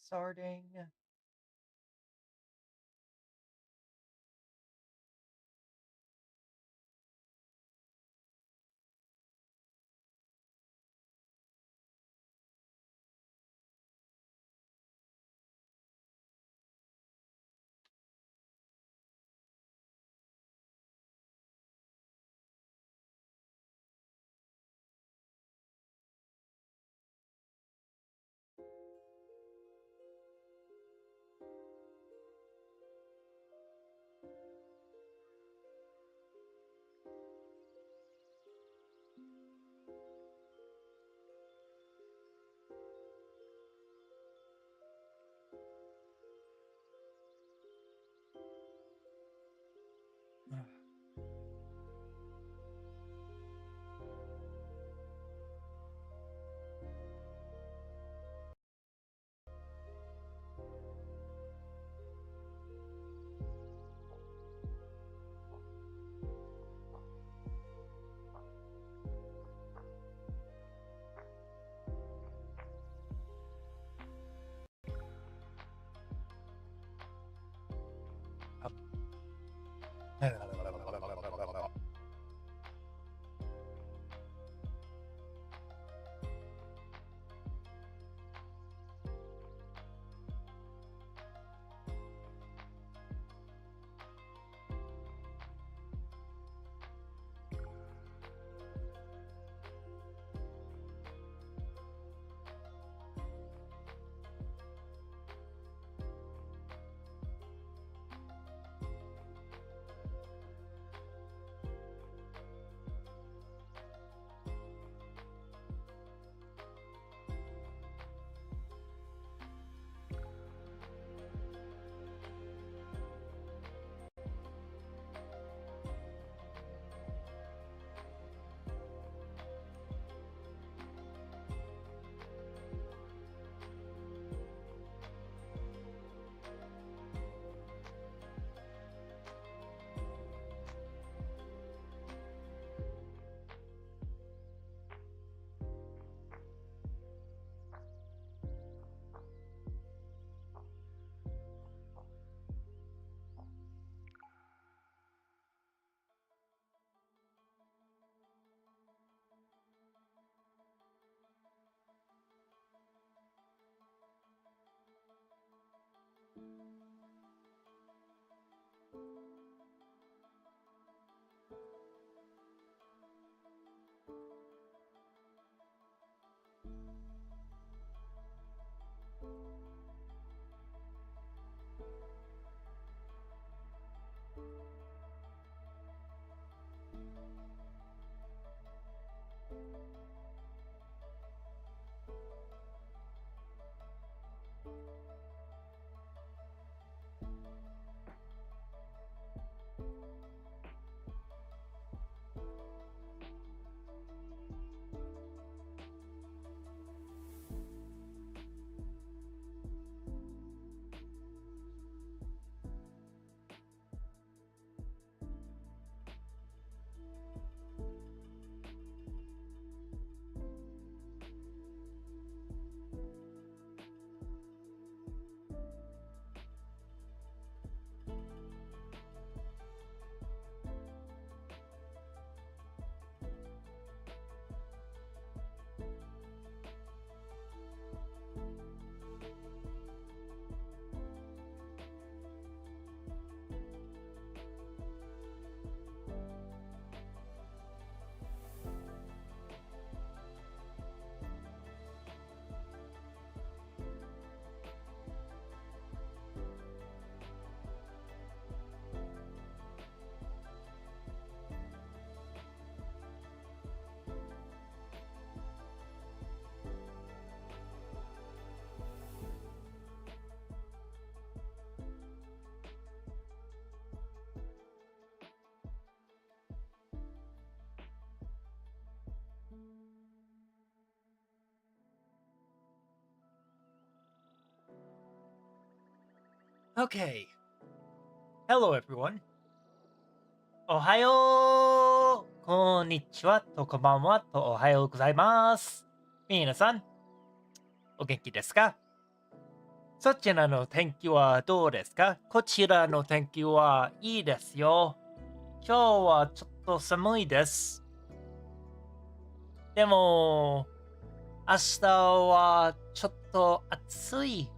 starting. Okay. Hello, everyone. おはよう、こんにちは、とこんばんは、とおはようございます。皆さん、お元気ですか？そちらの天気はどうですか？こちらの天気はいいですよ。今日はちょっと寒いです。でも、明日はちょっと暑い。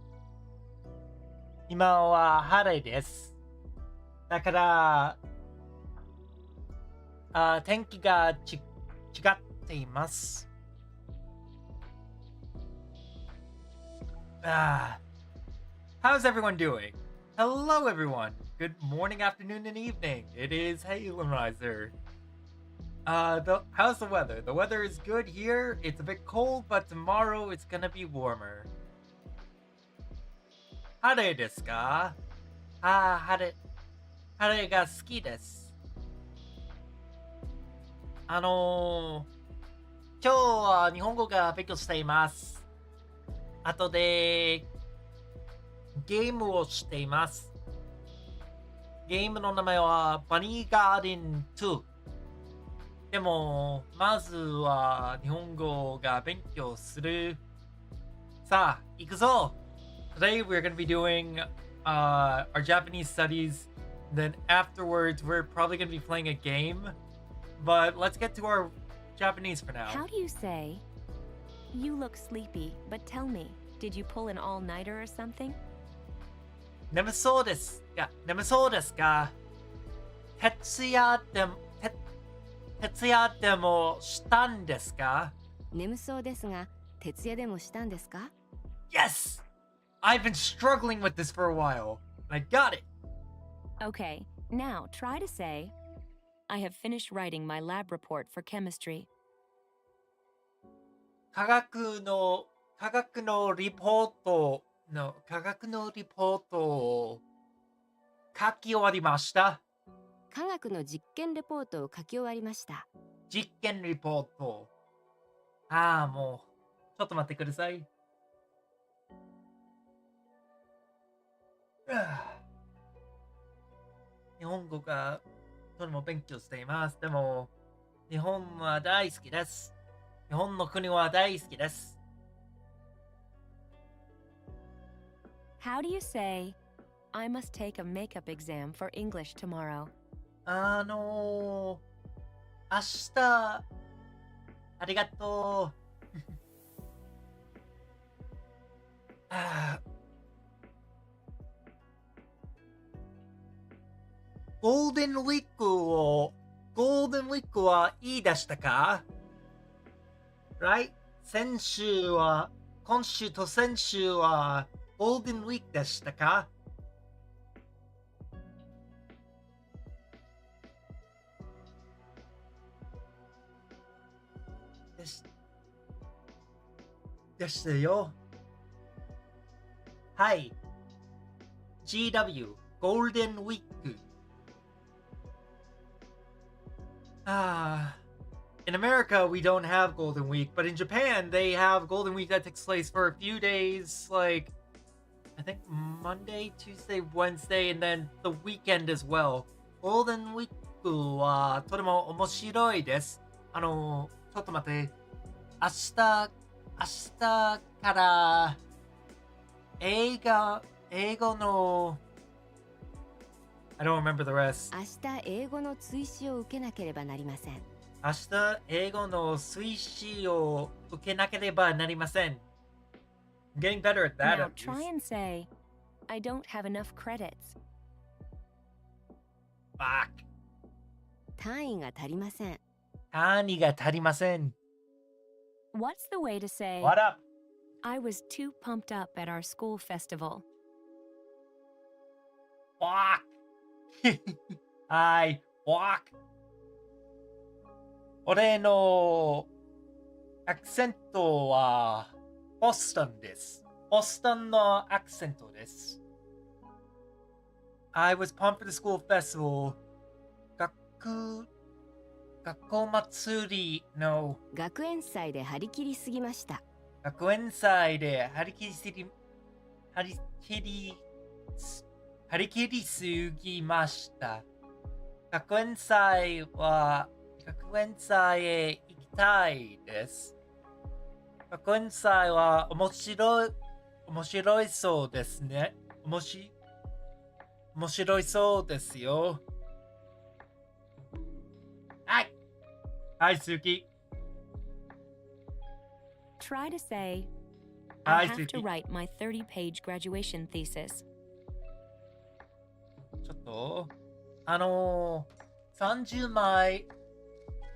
今は晴れです。だから、天気が違っています。How's everyone doing? Hello, everyone. Good morning, afternoon, and evening. It is Halenriser. How's the weather? The weather is good here. It's a bit cold, but tomorrow it's gonna be warmer. 晴れですか？晴れが好きです。今日は日本語が勉強しています。後で、ゲームをしています。ゲームの名前はバニーガーデン2。でも、まずは日本語が勉強する。さあ、行くぞ！ Today we're going to be doing our Japanese studies. Then afterwards, we're probably going to be playing a game. But let's get to our Japanese for now. How do you say, you look sleepy, but tell me, did you pull an all-nighter or something? 眠そうですか？徹夜でもしたんですか？眠そうですが、徹夜でもしたんですか？ Yes! I've been struggling with this for a while. I got it! Okay, now try to say, I have finished writing my lab report for chemistry. 科学のリポートを書き終わりました。科学の実験レポートを書き終わりました。実験レポート。もう、ちょっと待ってください。日本語がとても勉強しています。でも、日本は大好きです。日本の国は大好きです。How do you say, I must take a makeup exam for English tomorrow? 明日、ありがとう。ゴールデンウィークは言い出したか？ Right? 今週と先週はゴールデンウィークでしたか？でしたよ。はい。GW、ゴールデンウィーク。In America, we don't have Golden Week, but in Japan, they have Golden Week that takes place for a few days, like, I think Monday, Tuesday, Wednesday, and then the weekend as well. Golden Week はとても面白いです。ちょっと待って。明日から英語のI don't remember the rest. 明日英語の追試を受けなければなりません。明日英語の追試を受けなければなりません。I'm getting better at that. Now try and say, I don't have enough credits. Fuck. 単位が足りません。単位が足りません。What's the way to say, What up? I was too pumped up at our school festival? Fuck. Fuck. 俺のアクセントはボストンです。ボストンのアクセントです。I was pumped for the school festival. 学校祭りの学園祭で張り切りすぎました。学園祭で張り切りすぎました。学園祭へ行きたいです。学園祭は面白面白いそうですね。面白いそうですよ。はい。はい、スキ。Try to say, は I い、ス have to キ。write my 30-page graduation thesis. ちょっと、30枚、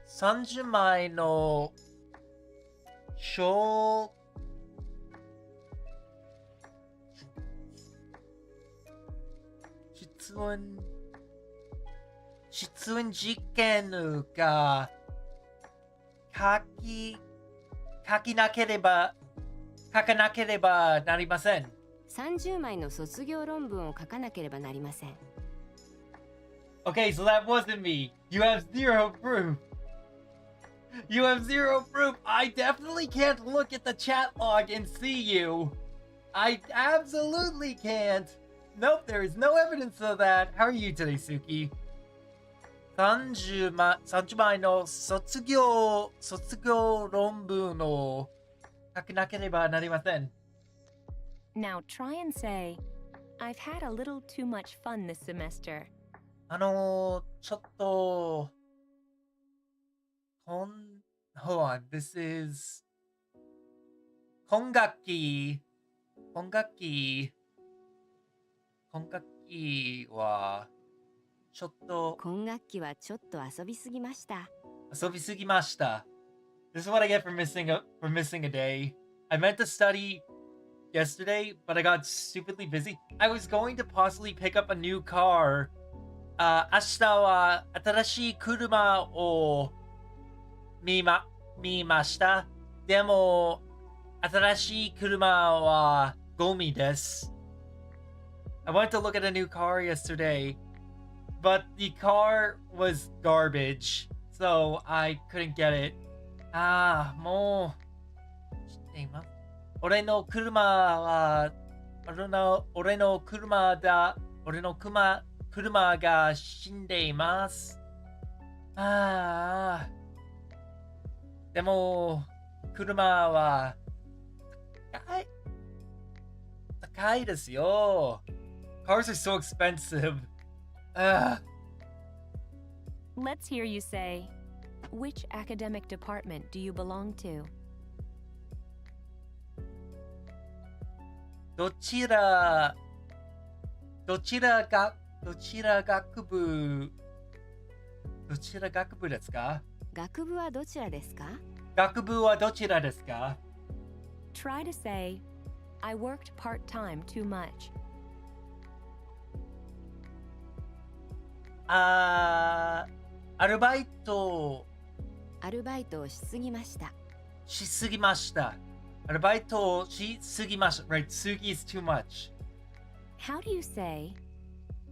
30枚の小、質問実験が書かなければなりません。30枚の卒業論文を書かなければなりません。Okay, so that wasn't me. You have zero proof. You have zero proof. I definitely can't look at the chat log and see you. I absolutely can't. Nope, there is no evidence of that. How are you today, Suki? 30枚の卒業論文を書かなければなりません。Now try and say, I've had a little too much fun this semester. ちょっと、hold on, this is 今学期はちょっと今学期はちょっと遊びすぎました。遊びすぎました。This is what I get for missing a day. I meant to study yesterday, but I got stupidly busy. I was going to possibly pick up a new car. 明日は新しい車を見ました。でも、新しい車はゴミです。I went to look at a new car yesterday, but the car was garbage, so I couldn't get it. もう、知っています。俺の車が死んでいます。でも、車は高いですよ。Cars are so expensive. Let's hear you say, which academic department do you belong to? どちら学部ですか？学部はどちらですか？学部はどちらですか？ Try to say, I worked part-time too much. アルバイトをしすぎました。しすぎました。アルバイトしすぎました。Right, Sugi is too much. How do you say,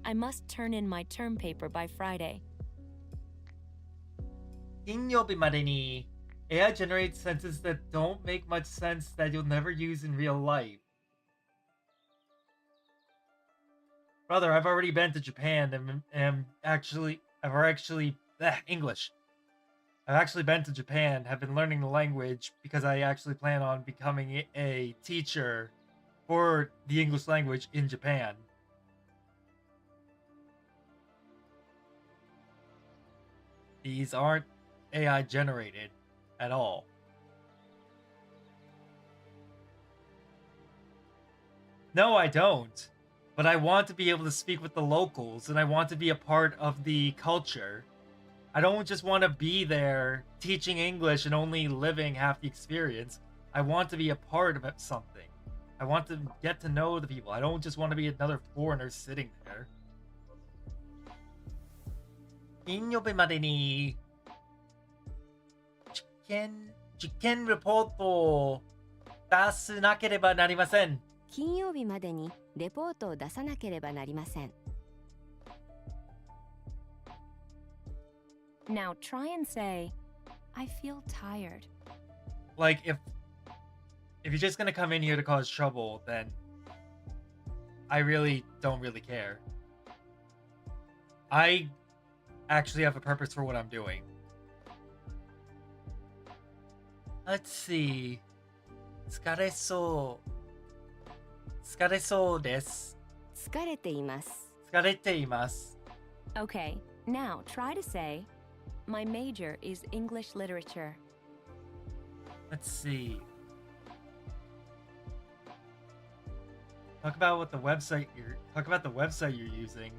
I must turn in my term paper by Friday? 金曜日までに AI generates sentences that don't make much sense that you'll never use in real life. Brother, I've already been to Japan and English. I've actually been to Japan, have been learning the language because I actually plan on becoming a teacher for the English language in Japan. These aren't AI generated at all. No, I don't. But I want to be able to speak with the locals and I want to be a part of the culture. I don't just want to be there teaching English and only living half the experience. I want to be a part of something. I want to get to know the people. I don't just want to be another foreigner sitting there. 金曜日までに実験レポートを出さなければなりません。金曜日までにレポートを出さなければなりません。Now try and say, I feel tired. Like if you're just gonna come in here to cause trouble, then I really don't really care. I actually have a purpose for what I'm doing. Let's see. 疲れそう。疲れそうです。疲れています。疲れています。 Okay, now try to say, my major is English literature. Let's see. Talk about the website you're using.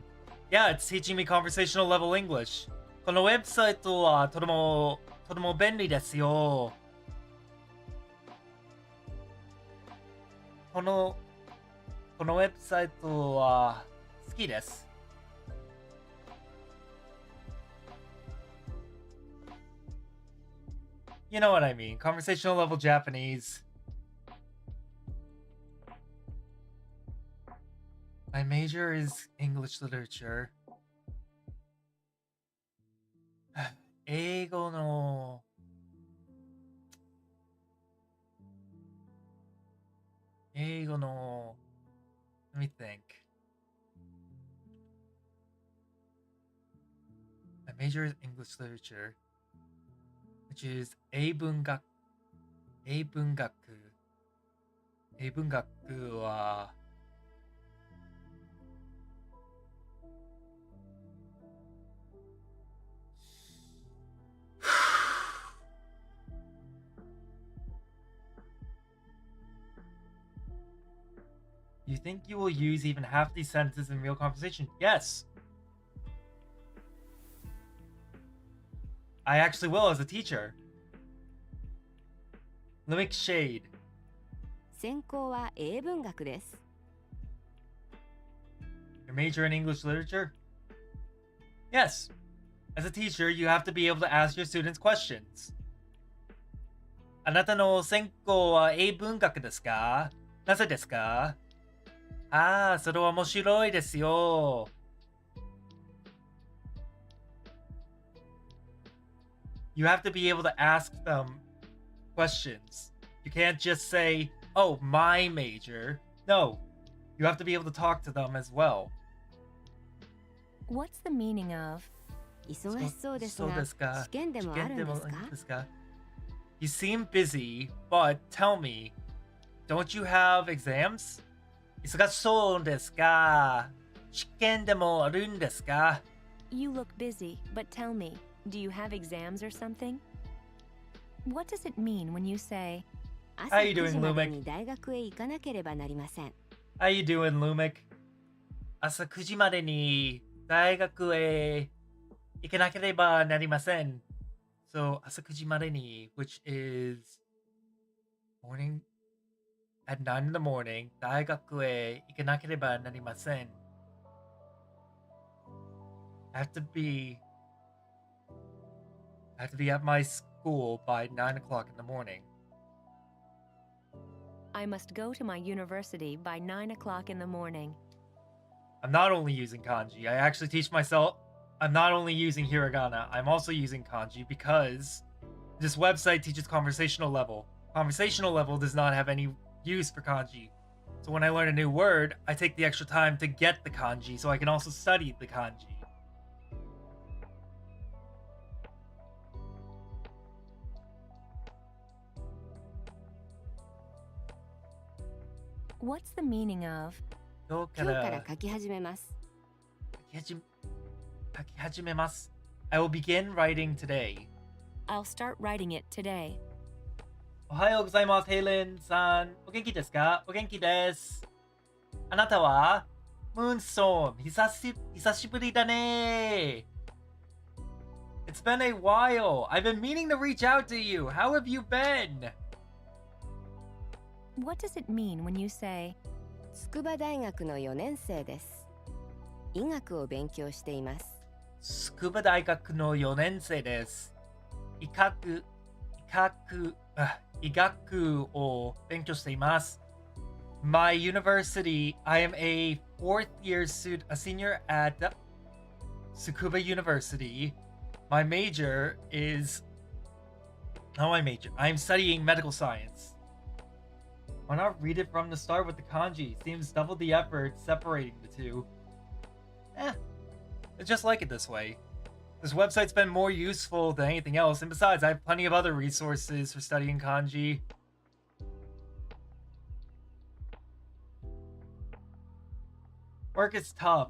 Yeah, it's teaching me conversational level English. このウェブサイトはとても便利ですよ。このウェブサイトは好きです。You know what I mean. Conversational level Japanese. My major is English literature. 英語のLet me think. My major is English literature, which is 英文学はYou think you will use even half these sentences in real conversation? Yes. I actually will as a teacher. Limit shade. 専攻は英文学です。Your major in English literature? Yes. As a teacher, you have to be able to ask your students questions. あなたの専攻は英文学ですか？なぜですか？ああ、それは面白いですよ。You have to be able to ask them questions. You can't just say, oh, my major. No, you have to be able to talk to them as well. What's the meaning of? 忙しそうですそうが、ですか？試験でもあるんですか？ You seem busy, but tell me, don't you have exams? 忙しそうですか？試験でもあるんですか？ You look busy, but tell me, do you have exams or something? What does it mean when you say, 朝 How you 9 doing, 時まで Lumic? に大学へ行かなければなりません。 How you doing, Lumic? 朝9時までに大学へ行かなければなりません。So, 朝9時までに, which is morning at 9 in the morning, 大学へ行かなければなりません。I have to be at my school by 9 o'clock in the morning. I must go to my university by 9 o'clock in the morning? I'm not only using kanji, I actually teach myself. I'm not only using hiragana, I'm also using kanji because this website teaches conversational level. Conversational level does not have any use for kanji. So when I learn a new word, I take the extra time to get the kanji so I can also study the kanji. What's the meaning of? 今日から書き始めます。書き始めます。I will begin writing today. I'll start writing it today. おはようございます、ヘイレンさん。お元気ですか？お元気です。あなたはムーンストーン、久しぶりだね。It's been a while. I've been meaning to reach out to you. How have you been? What does it mean when you say, 筑波大学の4年生です。医学を勉強しています。筑波大学の4年生です。医学を勉強しています。My university, I am a fourth year student, a senior at Tsukuba University. My major is, not my major, I'm studying medical science. Why not read it from the start with the kanji? Seems double the effort separating the two. I just like it this way. This website's been more useful than anything else, and besides, I have plenty of other resources for studying kanji. Work is tough.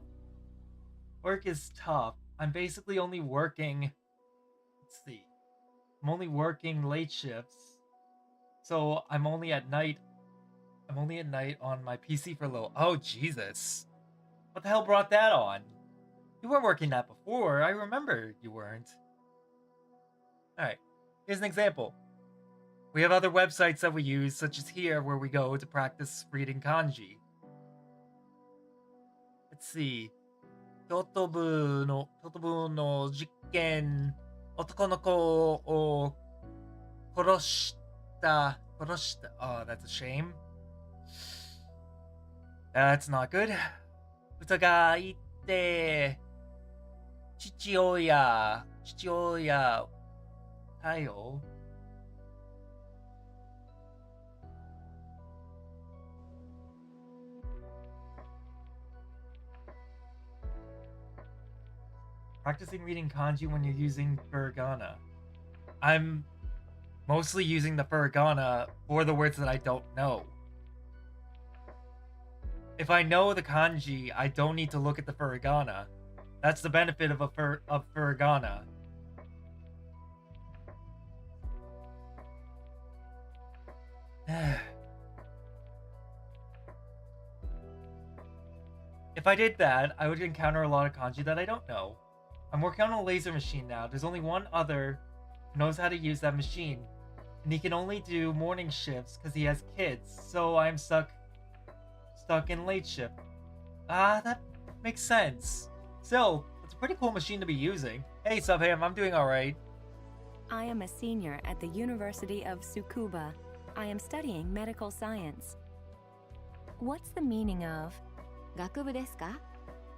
Work is tough. I'm basically only working. Let's see. I'm only working late shifts. So I'm only at night. I'm only at night on my PC for low. Oh, Jesus. What the hell brought that on? You weren't working that before. I remember you weren't. Alright. Here's an example. We have other websites that we use, such as here, where we go to practice reading kanji. Let's see. 京都部の実験、男の子を殺した。Oh, that's a shame. That's not good. 歌がいて、父親だよ。Practicing reading kanji when you're using furigana. I'm mostly using the furigana for the words that I don't know. If I know the kanji, I don't need to look at the furigana. That's the benefit of furigana. If I did that, I would encounter a lot of kanji that I don't know. I'm working on a laser machine now. There's only one other who knows how to use that machine. And he can only do morning shifts because he has kids. So I'm stuck in late shift. That makes sense. Still, it's a pretty cool machine to be using. Hey, Subham, I'm doing alright. I am a senior at the University of Tsukuba. I am studying medical science. What's the meaning of 学部ですか？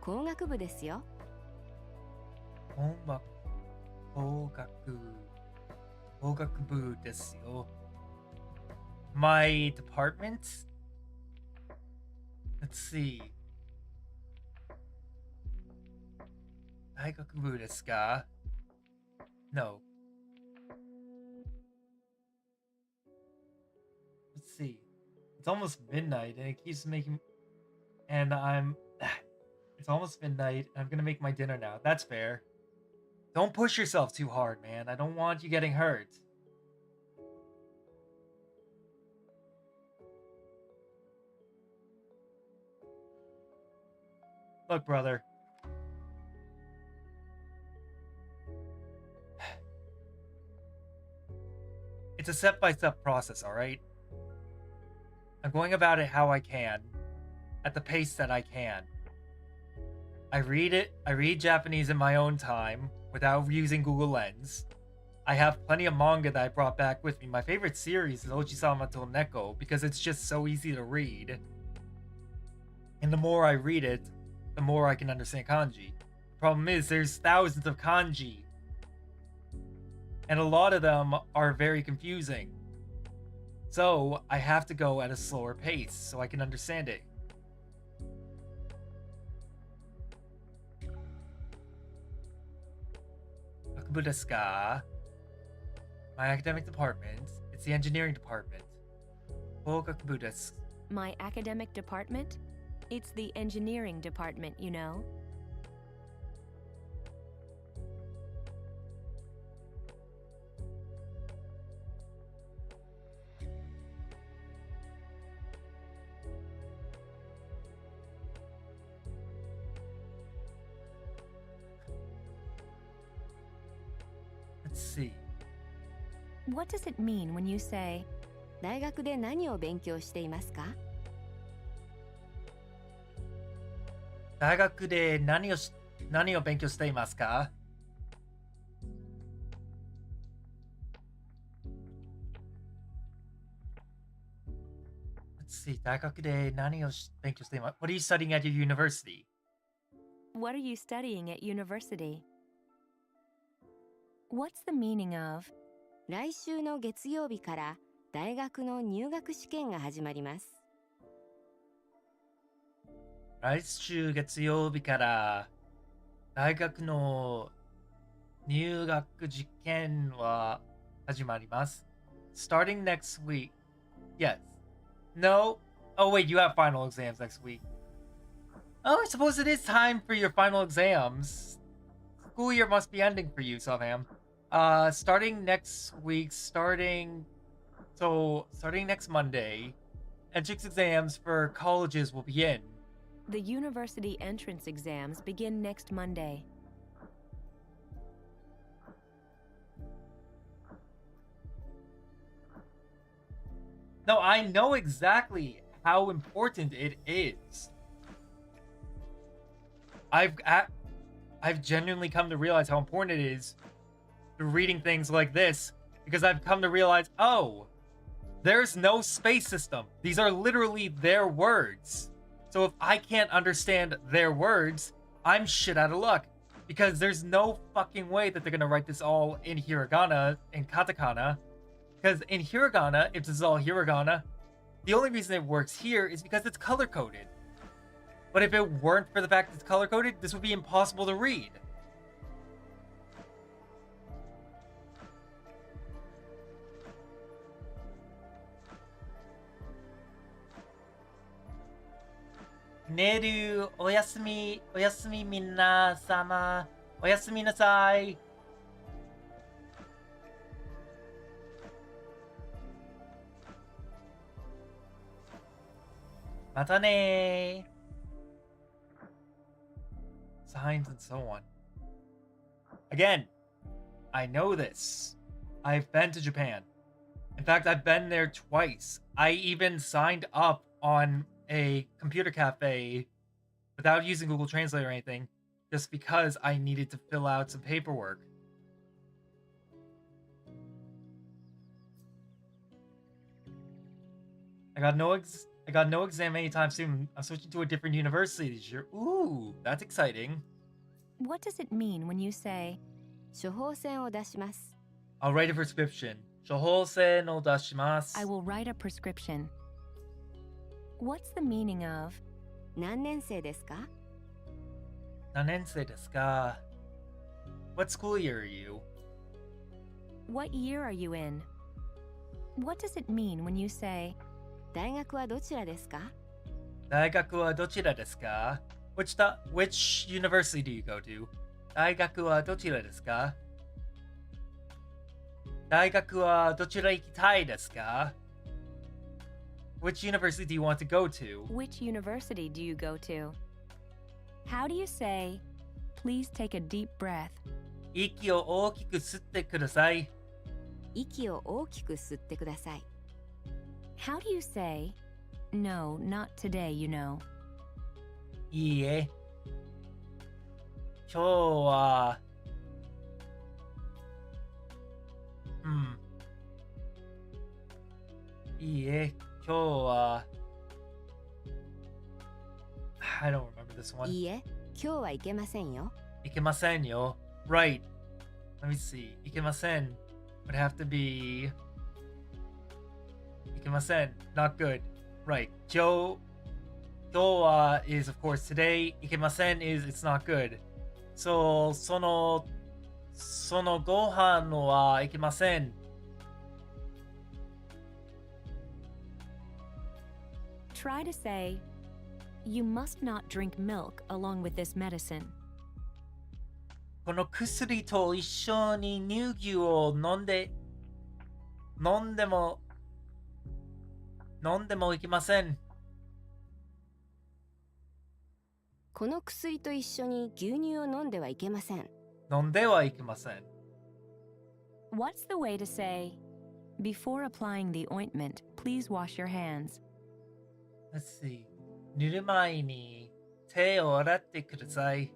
工学部ですよ。工学部ですよ。My department? Let's see. 大学部ですか? No. Let's see. It's almost midnight and it keeps making... And it's almost midnight and I'm gonna make my dinner now. That's fair. Don't push yourself too hard, man. I don't want you getting hurt. Look, brother. It's a step-by-step process, alright? I'm going about it how I can, at the pace that I can. I read Japanese in my own time, without using Google Lens. I have plenty of manga that I brought back with me. My favorite series is Ochisama to Neko, because it's just so easy to read. And the more I read it, the more I can understand kanji. Problem is, there's thousands of kanji. And a lot of them are very confusing. So, I have to go at a slower pace so I can understand it. Gakubu desu ka? My academic department. It's the engineering department. Gakubu desu. my academic department? It's the engineering department, you know. Let's see. What does it mean when you say, 大学で何を勉強していますか？大学で何を勉強していますか? Let's see. 大学で何を勉強しています? What are you studying at your university? what are you studying at university? What's the meaning of, 来週の月曜日から大学の入学試験が始まります。来週月曜日から大学の入学実験は始まります。Starting next week. Yes. No. Oh wait, you have final exams next week. Oh, I suppose it is time for your final exams. School year must be ending for you, Sylvam. Starting next week, starting next Monday, entrance exams for colleges will begin. The university entrance exams begin next Monday. No, I know exactly how important it is. I've genuinely come to realize how important it is through reading things like this, because I've come to realize, oh, there's no space system. These are literally their words. So if I can't understand their words, I'm shit out of luck, because there's no fucking way that they're gonna write this all in hiragana and katakana. Because in hiragana, if this is all hiragana, the only reason it works here is because it's color-coded. But if it weren't for the fact it's color-coded, this would be impossible to read. Neru, oyasumi, oyasumi minna-sama, oyasumi nasai. Mata ne. Signs and so on. Again, I know this. I've been to Japan. In fact, I've been there twice. I even signed up on a computer cafe without using Google Translate or anything, just because I needed to fill out some paperwork. I got no exam anytime soon. I'm switching to a different university this year. Ooh, that's exciting. What does it mean when you say, 処方箋を出します I'll write a prescription. 処方箋を出します I will write a prescription? What's the meaning of, 何年生ですか何年生ですか? What school year are you? what year are you in? What does it mean when you say, 大学はどちらですか大学はどちらですか? Which university do you go to? 大学はどちらですか? 大学はどちら行きたいですか? Which university do you want to go to? which university do you go to? How do you say, please take a deep breath? 息を大きく吸ってください。息を大きく吸ってください How do you say, no, not today, you know? いいえ。今日は、いいえ。今日は、I don't remember this one. いいえ今日は行けませんよいけませんよ。Right. Let me see. いけません would have to be いけません not good. Right. 今日は is of course today. いけません is it's not good. So そのご飯はいけません。Try to say, you must not drink milk along with this medicine. この薬と一緒に乳牛を飲んでもいけません。この薬と一緒に牛乳を飲んではいけません飲んではいけません。What's the way to say, before applying the ointment, please wash your hands? Let's see. 塗る前に手を洗ってください。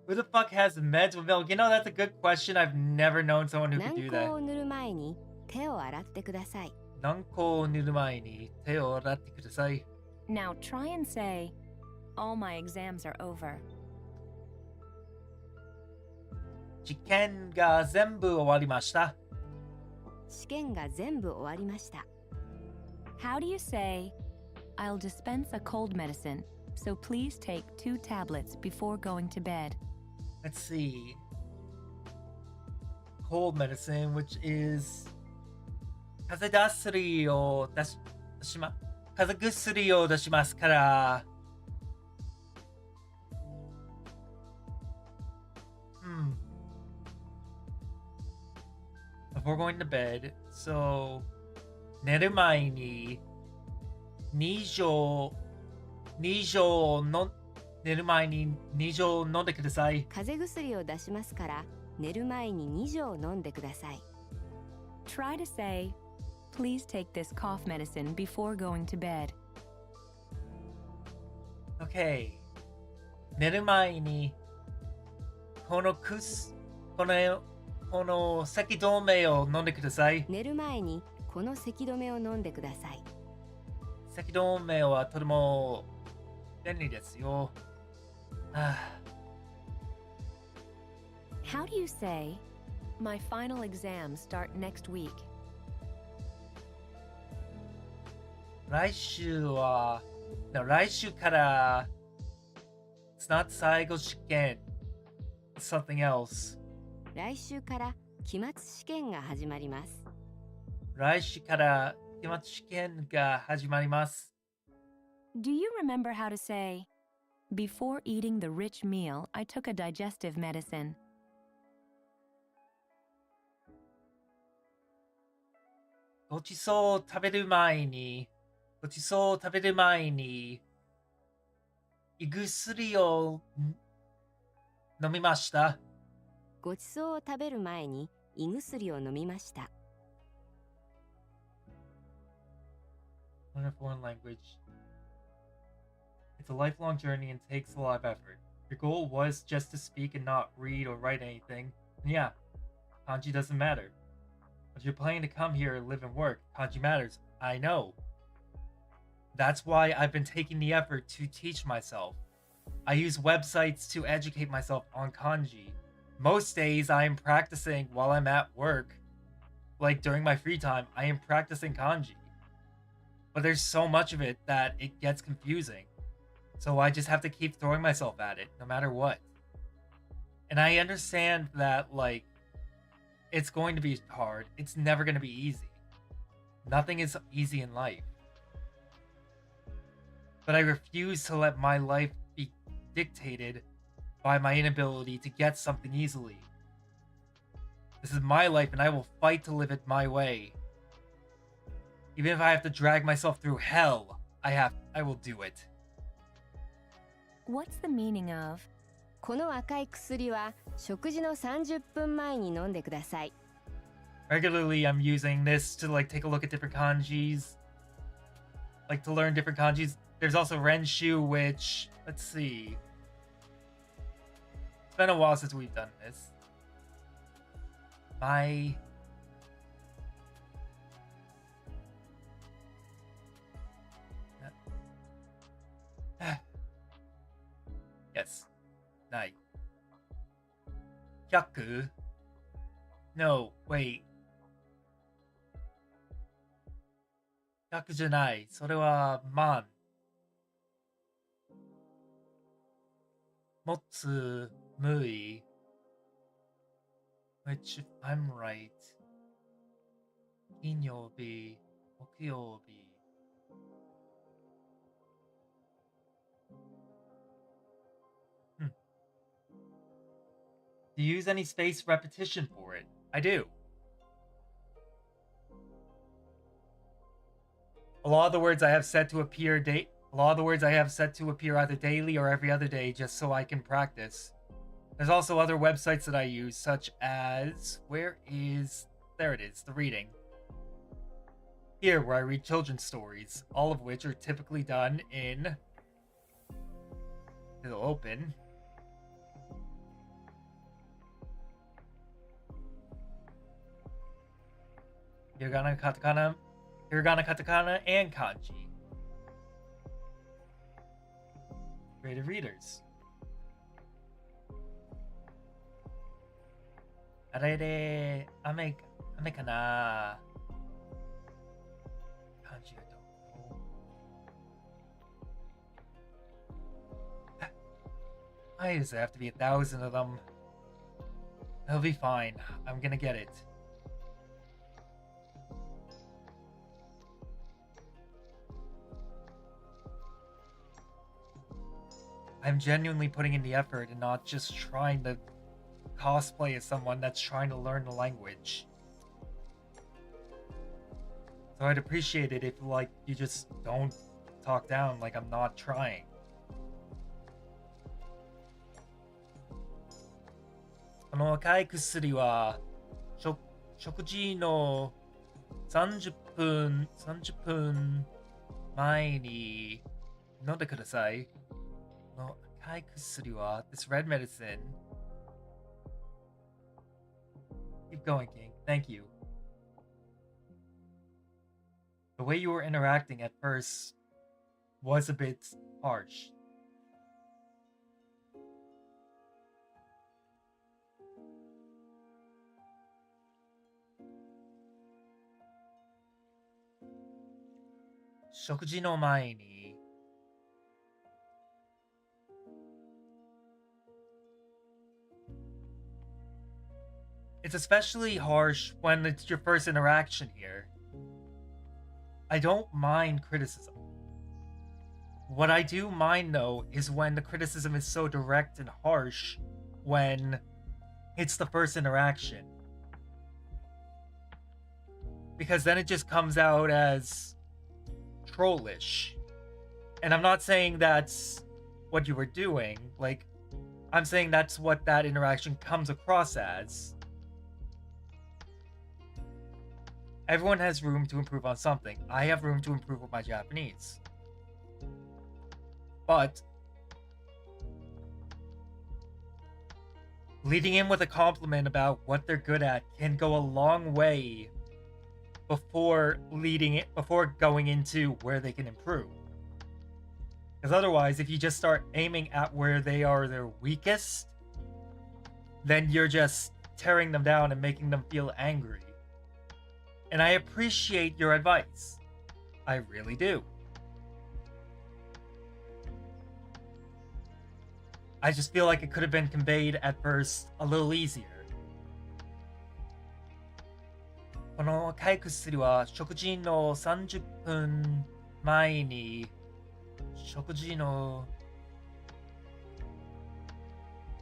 Who the fuck has meds with milk? You know, that's a good question. I've never known someone who could 軟 do 膏 that. を塗る前に手を洗ってください軟膏を塗る前に手を洗ってください。 Now try and say, all my exams are over. 試験が全部終わりました。試験が全部終わりました How do you say, I'll dispense a cold medicine, so please take 2 tablets before going to bed? Let's see. Cold medicine, which is 風邪薬を出しま風邪薬を出しますから。Before going to bed, so 寝る前に2錠寝る前に2錠飲んでください。風邪薬を出しますから寝る前に2錠飲んでください。Try to say, please take this cough medicine before going to bed. Okay. 寝る前にこの咳止めを飲んでください。寝る前にこの咳止めを飲んでください。咳止めはとても便利ですよ。How do you say, my final exams start next week? 来週から、It's not 最後試験。Something else. 来週から期末試験が始まります。来週から期末試験が始まります。Do you remember how to say, before eating the rich meal, I took a digestive medicine? ごちそうを食べる前に胃薬を飲みました。ごちそうを食べる前に胃薬を飲みました。Learn a foreign language. It's a lifelong journey and takes a lot of effort. Your goal was just to speak and not read or write anything. And yeah, kanji doesn't matter. But you're planning to come here and live and work. Kanji matters. I know. That's why I've been taking the effort to teach myself. I use websites to educate myself on kanji. Most days I am practicing while I'm at work. Like during my free time, I am practicing kanji. But there's so much of it that it gets confusing. So I just have to keep throwing myself at it, no matter what. And I understand that, like, it's going to be hard. It's never going to be easy. Nothing is easy in life. But I refuse to let my life be dictated by my inability to get something easily. This is my life and I will fight to live it my way. Even if I have to drag myself through hell, I will do it. What's the meaning of? この赤い薬は食事の30分前に飲んでください。Regularly, I'm using this to like take a look at different kanjis, like to learn different kanjis. There's also Renshu, which, let's see. It's been a while since we've done this. Yes. ない。100? No, wait. 100じゃない。それは万。持つ無理。Which, if I'm right, 金曜日、木曜日。Do you use any space repetition for it? I do. A lot of the words I have set to appear either daily or every other day just so I can practice. There's also other websites that I use, such as there it is, the reading. Here, where I read children's stories, all of which are typically done in. It'll open. Hiragana, katakana, and kanji. Creative readers. あれれ、雨かな。漢字がどう Why does there have to be 1,000 of them? It'll be fine. I'm gonna get it. I'm genuinely putting in the effort and not just trying to cosplay as someone that's trying to learn the language. So I'd appreciate it if, like, you just don't talk down like I'm not trying. This 赤い薬は食事の30分前に飲んでください。この赤い薬は This red medicine. Keep going, King. Thank you. The way you were interacting at first was a bit harsh. Shokuji no mae ni It's especially harsh when it's your first interaction here. I don't mind criticism. What I do mind, though, is when the criticism is so direct and harsh when it's the first interaction. Because then it just comes out as trollish. And I'm not saying that's what you were doing. Like, I'm saying that's what that interaction comes across as. Everyone has room to improve on something. I have room to improve with my Japanese. But leading in with a compliment about what they're good at can go a long way before going into where they can improve. Because otherwise, if you just start aiming at where they are their weakest, then you're just tearing them down and making them feel angry. And I appreciate your advice. I really do. I just feel like it could have been conveyed at first a little easier. この赤い薬は食事の30分前に食事の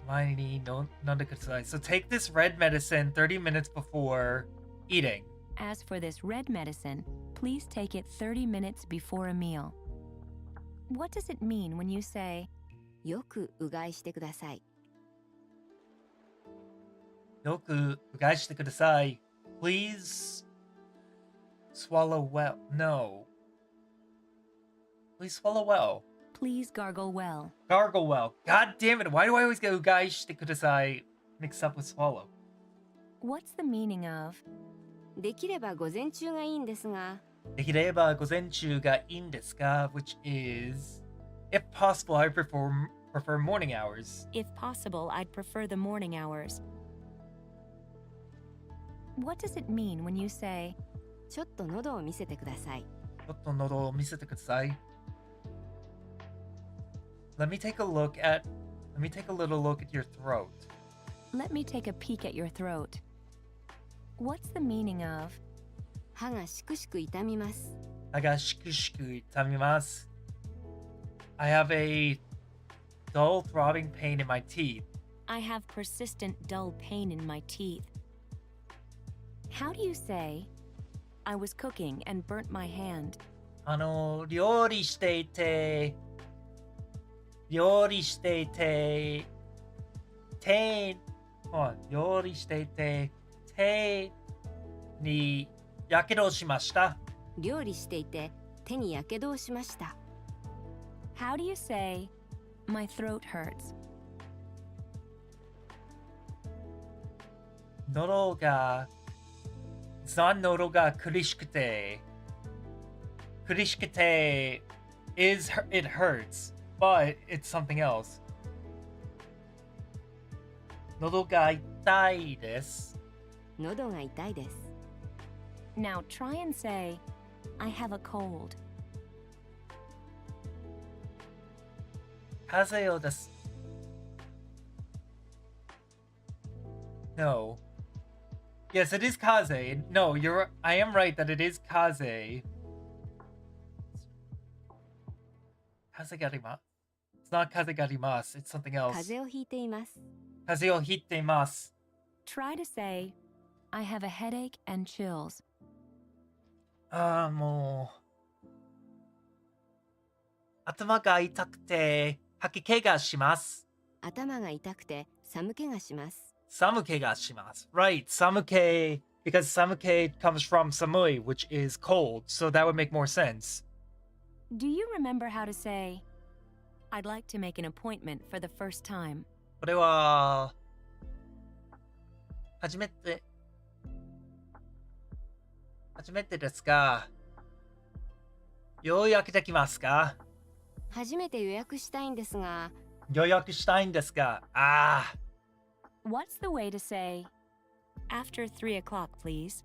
前に飲んでください. So take this red medicine 30 minutes before eating. As for this red medicine, please take it 30 minutes before a meal. What does it mean when you say, よくうがいしてください。よくうがいしてください. Please swallow well. No. Please swallow well. please gargle well? Gargle well. God damn it. Why do I always get うがいしてください mixed up with swallow? What's the meaning of できれば午前中がいいんですが、できれば午前中がいいんですか which is, if possible, I prefer morning hours. if possible, I'd prefer the morning hours? What does it mean when you say ちょっと喉を見せてください。ちょっと喉を見せてください. Let me take a little look at your throat. let me take a peek at your throat? What's the meaning of 歯がしくしく痛みます。歯がしくしく痛みます. I have a dull throbbing pain in my teeth. I have persistent dull pain in my teeth? How do you say I was cooking and burnt my hand? 料理していて料理していて手にやけどをしました. 料理していて手にやけどをしました。How do you say my throat hurts? 喉が苦しくて it hurts, but it's something else. 喉が痛いです. 喉が痛いです。Now try and say I have a cold. 風邪をです. No. Yes, it is kaze. No, I am right that it is kaze. 風邪があります. It's not 風があります。It's something else. 風邪をひいています。風邪をひいています。Try to say, I have a headache and chills. もう。頭が痛くて吐き気がします。頭が痛くて寒気がします。寒気がします。Right, 寒気. Because 寒気 comes from 寒い, which is cold, so that would make more sense. Do you remember how to say, I'd like to make an appointment for the first time? これは初めてですが、予約できますか？初めて予約したいんですが。予約したいんですが。What's the way to say, after 3 o'clock, please?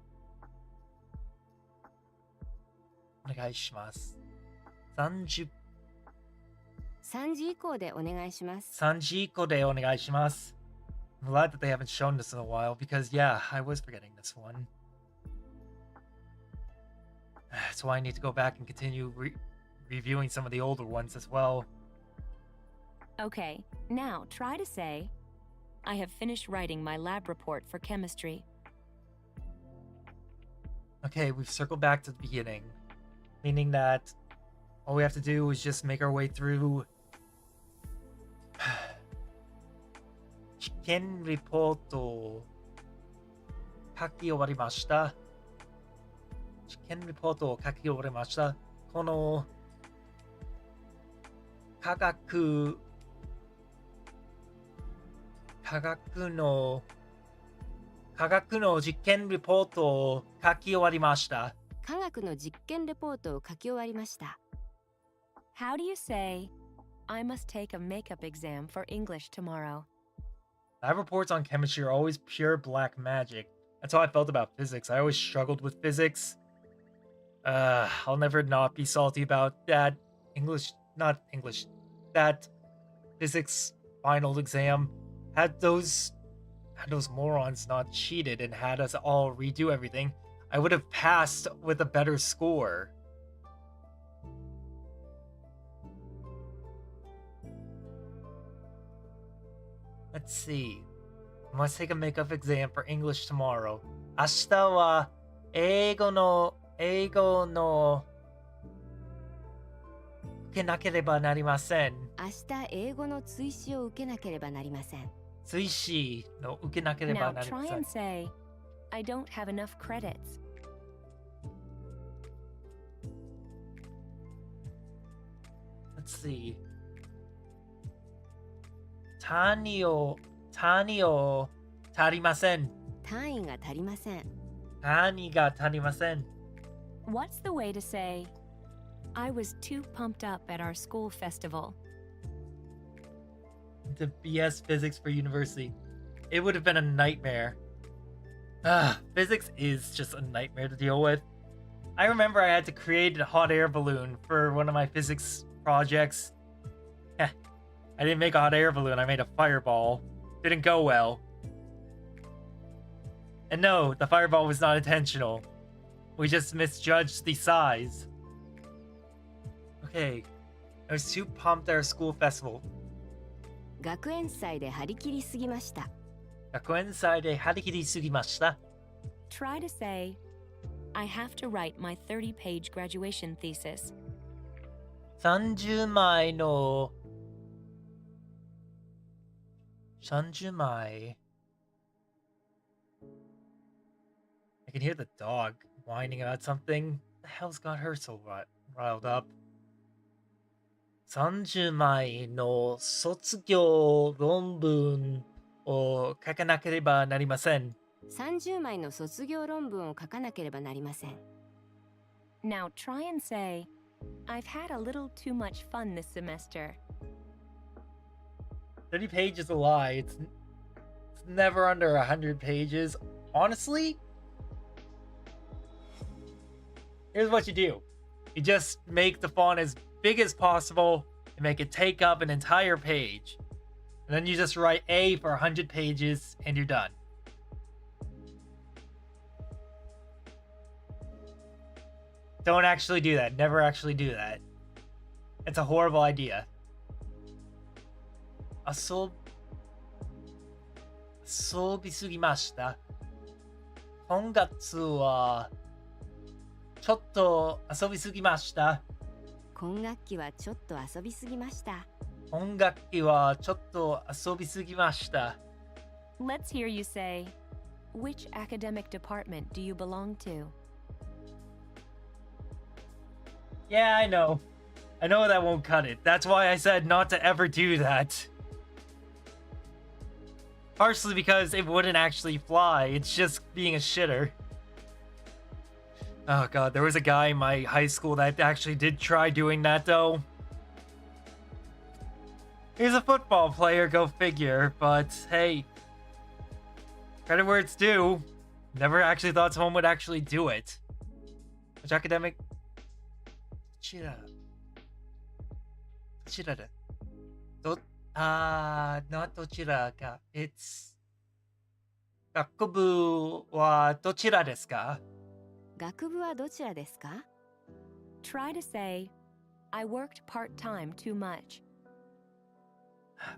お願いします。3時以降でお願いします。3時以降でお願いします。I'm glad that they haven't shown this in a while because, yeah, I was forgetting this one. That's why I need to go back and continue reviewing some of the older ones as well. Okay, now try to say, I have finished writing my lab report for chemistry. Okay, we've circled back to the beginning, meaning that all we have to do is just make our way through 試験レポートを書き終わりました。試験レポートを書き終わりました。この科学の実験レポートを書き終わりました。科学の実験レポートを書き終わりました。How do you say, I must take a makeup exam for English tomorrow? Lab reports on chemistry are always pure black magic. That's how I felt about physics. I always struggled with physics. I'll never not be salty about that that physics final exam. Had those morons not cheated and had us all redo everything, I would have passed with a better score. Let's see. I must take a makeup exam for English tomorrow. 明日は英語の受けなければなりません。明日英語の追試を受けなければなりません。追試の受けなければ Now なりま try せん。 and say, I don't have enough credits. Let's see. 単位を足りません。単位が足りません。単位が足りません。What's the way to say, I was too pumped up at our school festival? To BS physics for university. It would have been a nightmare. Physics is just a nightmare to deal with. I remember I had to create a hot air balloon for one of my physics projects. I didn't make a hot air balloon, I made a fireball. Didn't go well. And no, the fireball was not intentional. We just misjudged the size. Okay. I was too pumped at our school festival. 学園祭で張り切りすぎました。学園祭で張り切りすぎました。 Try to say, I have to write my 30-page graduation thesis. 30枚の30枚 I can hear the dog whining about something. The hell's got her so riled up? 30枚の卒業論文を書かなければなりません。30枚の卒業論文を書かなければなりません。Now try and say, I've had a little too much fun this semester. 30 pages is a lie. It's never under 100 pages. Honestly, here's what you do. You just make the font as big as possible and make it take up an entire page. And then you just write A for 100 pages and you're done. Don't actually do that. Never actually do that. It's a horrible idea. 遊びすぎました。今月はちょっと遊びすぎました。今学期はちょっと遊びすぎました。今学期はちょっと遊びすぎました。 Let's hear you say, which academic department do you belong to? Yeah, I know. I know that won't cut it. That's why I said not to ever do that. Partially because it wouldn't actually fly. It's just being a shitter. Oh god, there was a guy in my high school that actually did try doing that though. He's a football player, go figure, but hey, credit where it's due. Never actually thought someone would actually do it. Which academic? Not どちらか. It's 学部はどちらですか? 学部はどちらですか? Try to say, I worked part-time too much.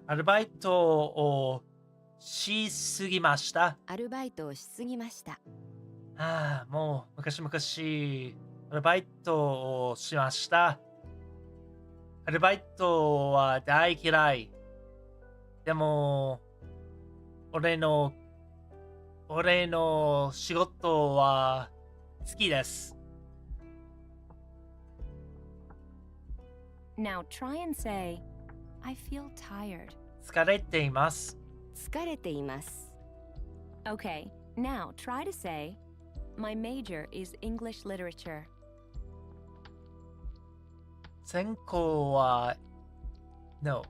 アルバイトをしすぎました。アルバイトをしすぎました。もう昔々アルバイトをしました。アルバイトは大嫌い。でも、俺の仕事は好きです。Now try and say, I feel tired. 疲れています。疲れています。Okay, now try to say, my major is English literature. 専攻は No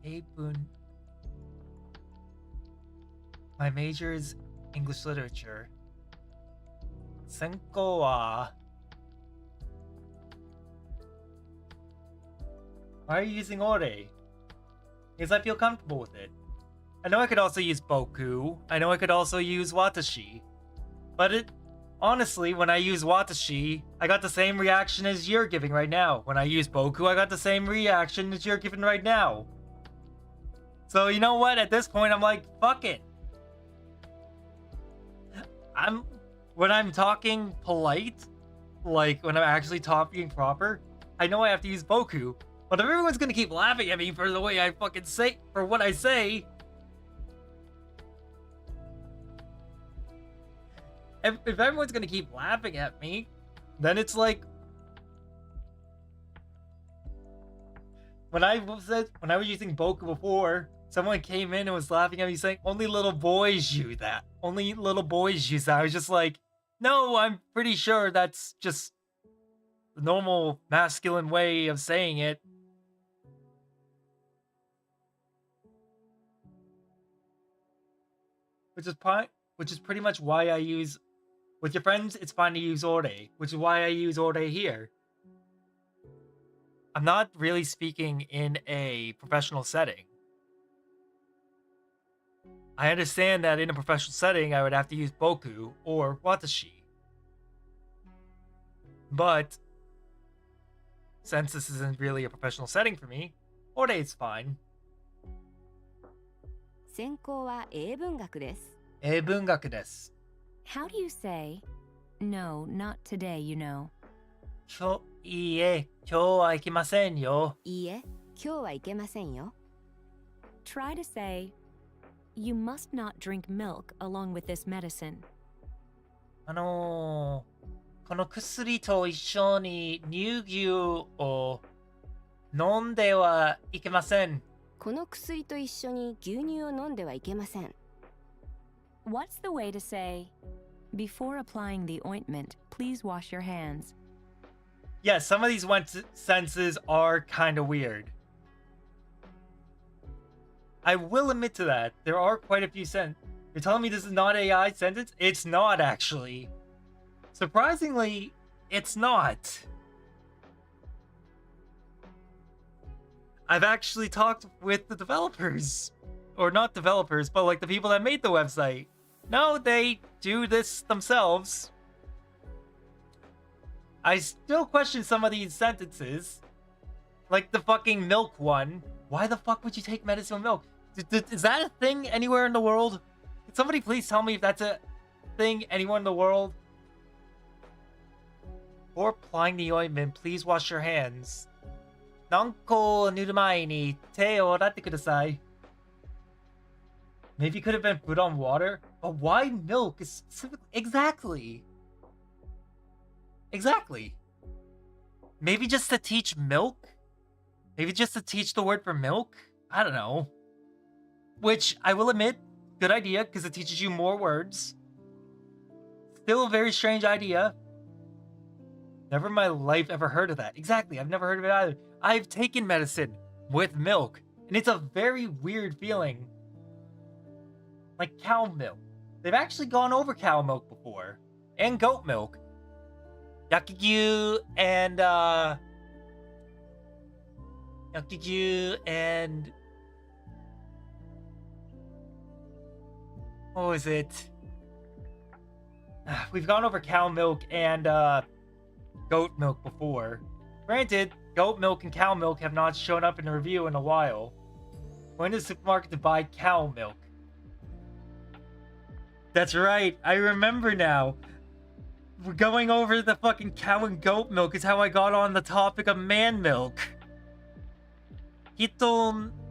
英文 My major is English literature 専攻は Why are you using ore? Because I feel comfortable with it. I know I could also use boku. I know I could also use watashi. But honestly, when I use watashi, I got the same reaction as you're giving right now. When I use boku, I got the same reaction as you're giving right now. So you know what? At this point, I'm like, fuck it. When I'm talking polite, like when I'm actually talking proper, I know I have to use boku. But if everyone's gonna keep laughing at me for the way I fucking say, for what I say, if everyone's gonna keep laughing at me, then it's like when I was using boku before, someone came in and was laughing at me saying only little boys use that. Only little boys use that. I was just like, no, I'm pretty sure that's just the normal masculine way of saying it. Which is pretty much why I use with your friends, it's fine to use ore, which is why I use ore here. I'm not really speaking in a professional setting. I understand that in a professional setting, I would have to use boku or watashi. But since this isn't really a professional setting for me, ore is fine. 専攻は英文学です。英文学です。How do you say, no, not today, you know? いいえ、今日は行きませんよ。いいえ、今日は行けませんよ。Try to say, you must not drink milk along with this medicine. この薬と一緒に乳牛を飲んではいけません。この薬と一緒に牛乳を飲んではいけません。What's the way to say, before applying the ointment, please wash your hands? Yes, some of these sentences are kind of weird. I will admit to that. There are quite a few sentences. You're telling me this is not AI sentence? It's not, actually. Surprisingly, it's not. I've actually talked with the developers. Or not developers, but like the people that made the website. No, they do this themselves. I still question some of these sentences. Like the fucking milk one. Why the fuck would you take medicine with milk? Is that a thing anywhere in the world? Can somebody please tell me if that's a thing anywhere in the world? Before applying the ointment, please wash your hands. 何個を塗る前に手を洗ってください. Maybe it could have been put on water? But why milk? Exactly. Exactly. Maybe just to teach milk? Maybe just to teach the word for milk? I don't know. Which, I will admit, good idea, because it teaches you more words. Still a very strange idea. Never in my life ever heard of that. Exactly, I've never heard of it either. I've taken medicine with milk, and it's a very weird feeling. Like cow milk. They've actually gone over cow milk before. And goat milk. Yakigyu and, what was it? We've gone over cow milk and, goat milk before. Granted, goat milk and cow milk have not shown up in a review in a while. Went to the supermarket to buy cow milk. That's right, I remember now. We're going over the fucking cow and goat milk is how I got on the topic of man milk. Hitogyu.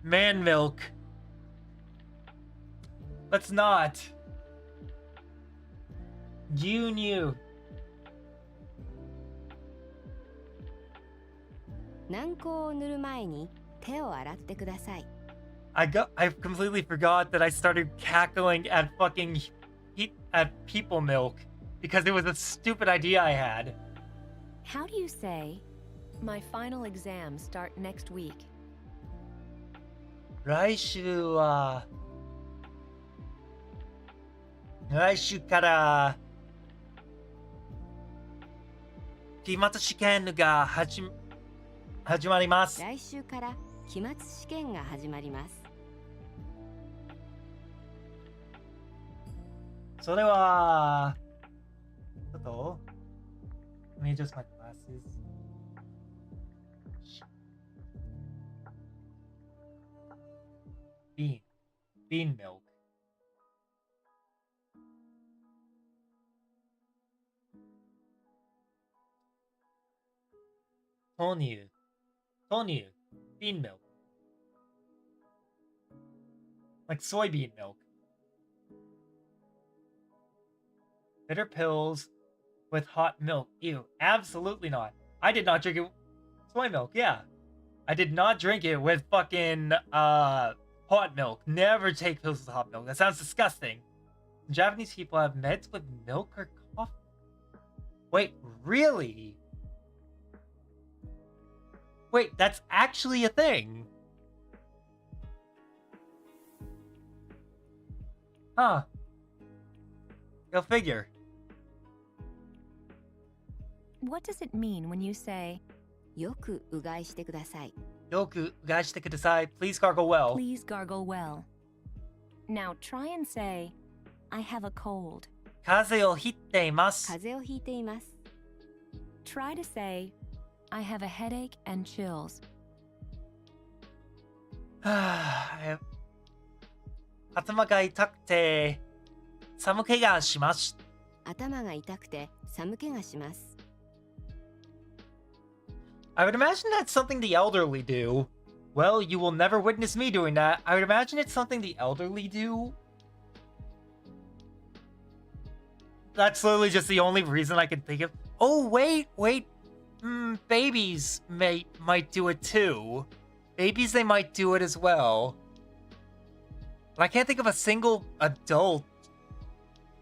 Man milk. Let's not. Gyunyu. 軟膏を塗る前に手を洗ってください。I completely forgot that I started cackling at fucking at people milk because it was a stupid idea I had. How do you say, my final exams start next week? 来週から期末試験が始まります。来週から期末試験が始まります。それはちょっと Let me adjust my glasses. Bean milk. Tonu. Bean milk. Like soybean milk. Bitter pills with hot milk. Ew, absolutely not. I did not drink it. Soy milk, yeah. I did not drink it with fucking hot milk. Never take pills with hot milk. That sounds disgusting. Japanese people have meds with milk or coffee. Wait, really? Wait, that's actually a thing. Huh. Go figure. What does it mean when you say, よくうがいしてください。よくうがいしてください. Please gargle well. please gargle well? Now try and say, I have a cold. 風邪をひいています。風邪をひいています。Try to say, I have a headache and chills. 頭が痛くて寒気がします。頭が痛くて寒気がします。I would imagine that's something the elderly do. Well, you will never witness me doing that. I would imagine it's something the elderly do. That's literally just the only reason I can think of. Oh, wait. Babies might do it too. Babies, they might do it as well. But I can't think of a single adult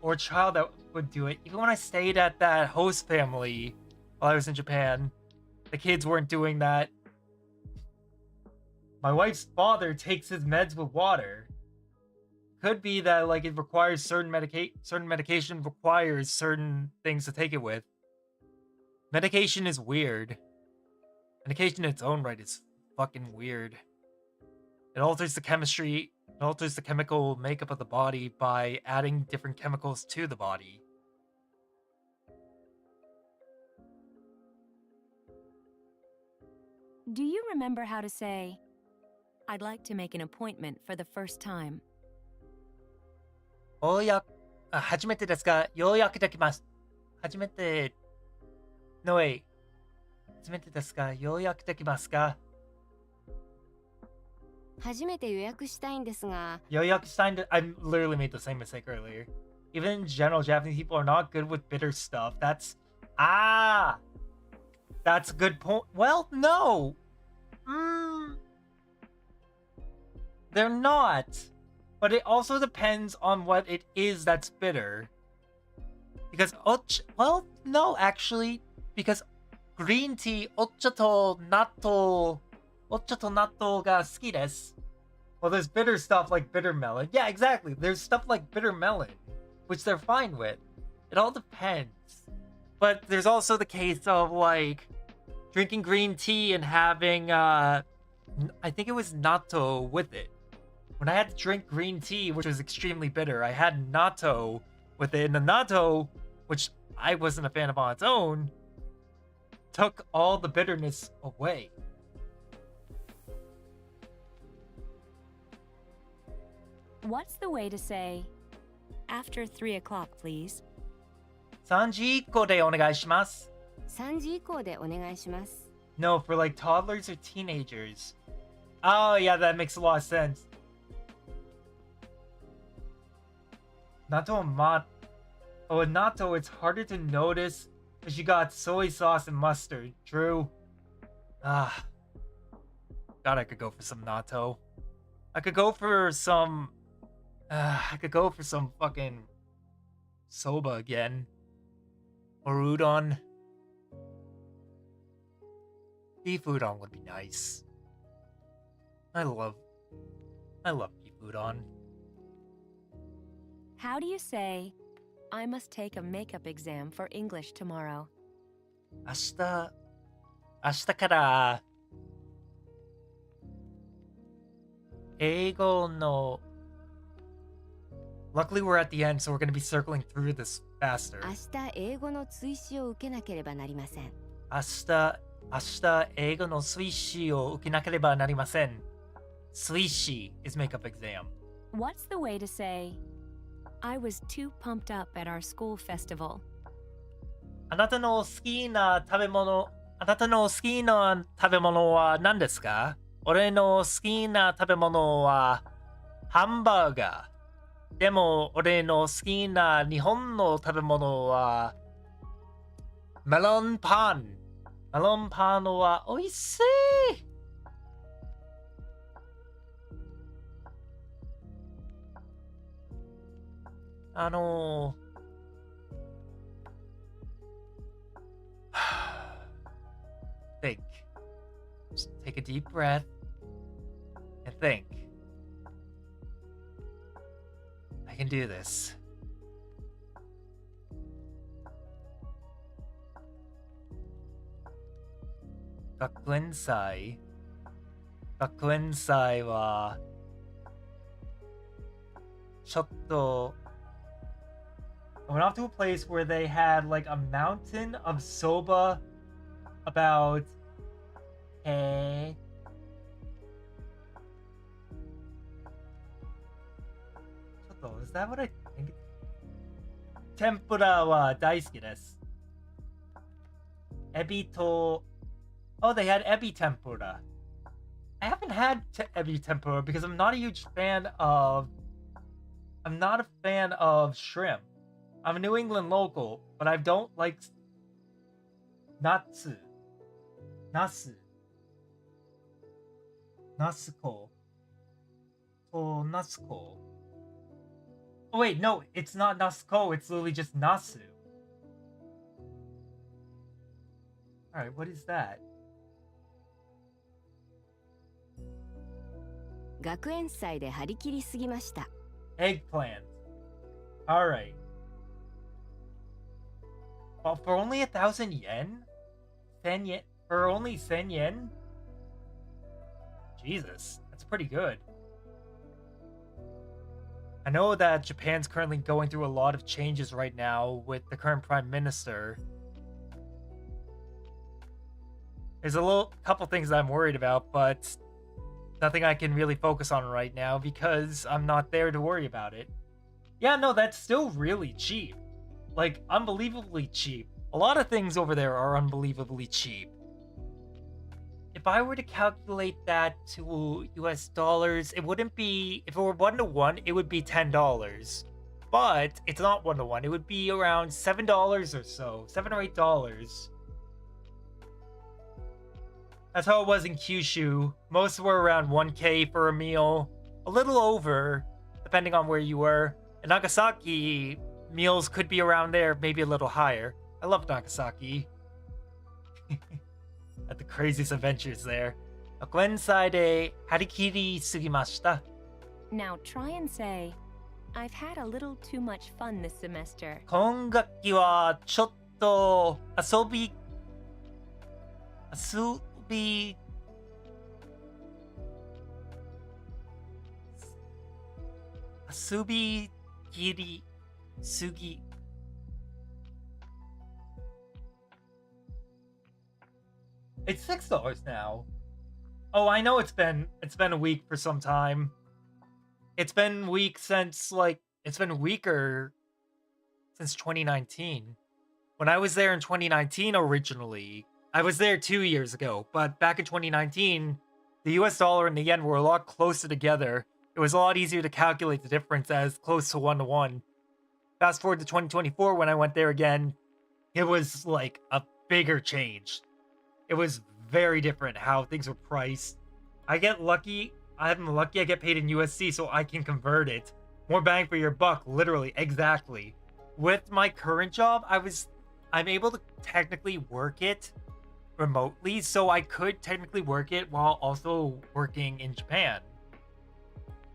or child that would do it. Even when I stayed at that host family while I was in Japan, the kids weren't doing that. My wife's father takes his meds with water. Could be that like it requires certain medication requires certain things to take it with. Medication is weird. Medication in its own right is fucking weird. It alters the chemistry, it alters the chemical makeup of the body by adding different chemicals to the body. Do you remember how to say, I'd like to make an appointment for the first time? 初めてですが、ようやくできます。初めてですが、ようやくできますか？初めて予約したいんですが、 I literally made the same mistake earlier. Even in general, Japanese people are not good with bitter stuff. That's a good point. Well, no. They're not. But it also depends on what it is that's bitter. Because no, actually, because green tea, ocha to natto ga suki desu. Well, there's bitter stuff like bitter melon. Yeah, exactly. There's stuff like bitter melon, which they're fine with. It all depends. But there's also the case of like drinking green tea and having I think it was natto with it. When I had to drink green tea, which was extremely bitter, I had natto with it, and the natto, which I wasn't a fan of on its own, took all the bitterness away. What's the way to say, after 3 o'clock, please? 3時以降でお願いします。3時以降でお願いします。 No, for like toddlers or teenagers. Oh, yeah, that makes a lot of sense. Natto natto, it's harder to notice because you got soy sauce and mustard. True. God, I could go for some natto. I could go for some fucking soba again. Or udon. Beef udon would be nice. I love beef udon. How do you say, I must take a makeup exam for English tomorrow? 明日から英語の Luckily we're at the end, so we're going to be circling through this faster. 明日英語の追試を受けなければなりません。明日英語の追試を受けなければなりません。追試 is makeup exam. What's the way to say, I was too pumped up at our school festival? あなたの好きな食べ物は何ですか？俺の好きな食べ物はハンバーガー。でも俺の好きな日本の食べ物はメロンパン。メロンパンは美味しい。Think. Just take a deep breath and think. I can do this.学園祭はちょっと I went off to a place where they had like a mountain of soba about is that what I think? Tempura は大好きです。エビと Oh, they had ebi tempura. I haven't had ebi tempura because I'm not a huge fan of shrimp. I'm a New England local, but I don't like nasu. Nasuko. Oh, nasuko. Oh wait, no, it's not nasuko, it's literally just nasu. Alright, what is that? 学園祭で張り切りすぎました。 Eggplant. Alright. Oh, for only 1,000 yen? 10 yen? For only 10 yen? Jesus, that's pretty good. I know that Japan's currently going through a lot of changes right now with the current prime minister. There's couple things I'm worried about, but nothing I can really focus on right now because I'm not there to worry about it. Yeah, no, that's still really cheap. Like, unbelievably cheap. A lot of things over there are unbelievably cheap. If I were to calculate that to US dollars, it wouldn't be, if it were 1-to-1, it would be $10. But it's not 1-to-1. It would be around $7 or so, $7 or $8. That's how it was in Kyushu. Most were around 1K for a meal, a little over, depending on where you were. In Nagasaki, meals could be around there, maybe a little higher. I love Nagasaki. At the craziest adventures there. ごめんなさいで張り切りすぎました。 Now try and say, I've had a little too much fun this semester. 今学期はちょっと遊び切りすぎ。It's $6 now. Oh, I know it's been a week for some time. It's been weak since it's been weaker since 2019. When I was there in 2019 originally, I was there 2 years ago, but back in 2019, the US dollar and the yen were a lot closer together. It was a lot easier to calculate the difference as close to 1-to-1. Fast forward to 2024 when I went there again, it was like a bigger change. It was very different how things were priced. I get lucky. I'm lucky I get paid in USD so I can convert it. More bang for your buck, literally, exactly. With my current job, I'm able to technically work it remotely, so I could technically work it while also working in Japan.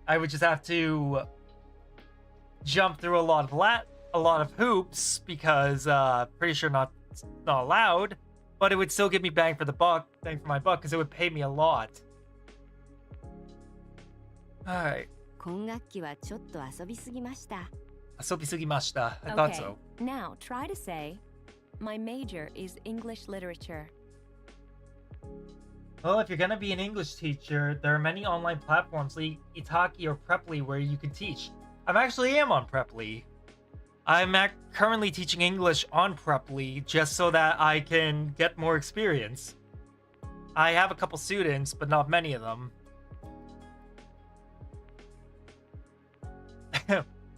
I would just have to jump through a lot of hoops because pretty sure not allowed. But it would still give me bang for my buck, because it would pay me a lot. Alright. 今学期はちょっと遊びすぎました。遊びすぎました. I thought so. Now try to say, my major is English literature. Well, if you're gonna be an English teacher, there are many online platforms like Italki or Preply where you can teach. I actually am on Preply. I'm currently teaching English on Preply just so that I can get more experience. I have a couple students, but not many of them.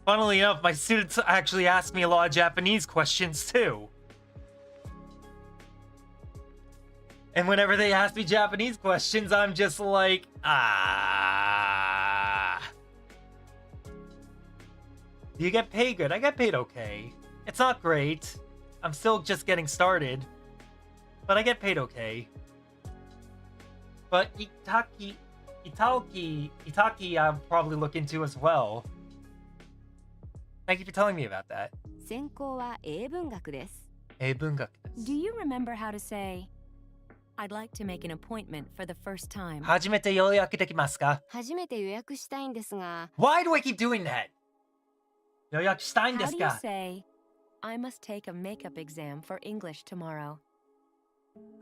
Funnily enough, my students actually ask me a lot of Japanese questions too. And whenever they ask me Japanese questions, I'm just like, Do you get paid good? I get paid okay. It's not great. I'm still just getting started. But I get paid okay. But Italki I'll probably look into as well. Thank you for telling me about that. 専攻は英文学です。英文学です。 Do you remember how to say, I'd like to make an appointment for the first time? 初めて予約できますか? 初めて予約したいんですが。 Why do I keep doing that? 予約したいんですか? How do you say, I must take a makeup exam for English tomorrow?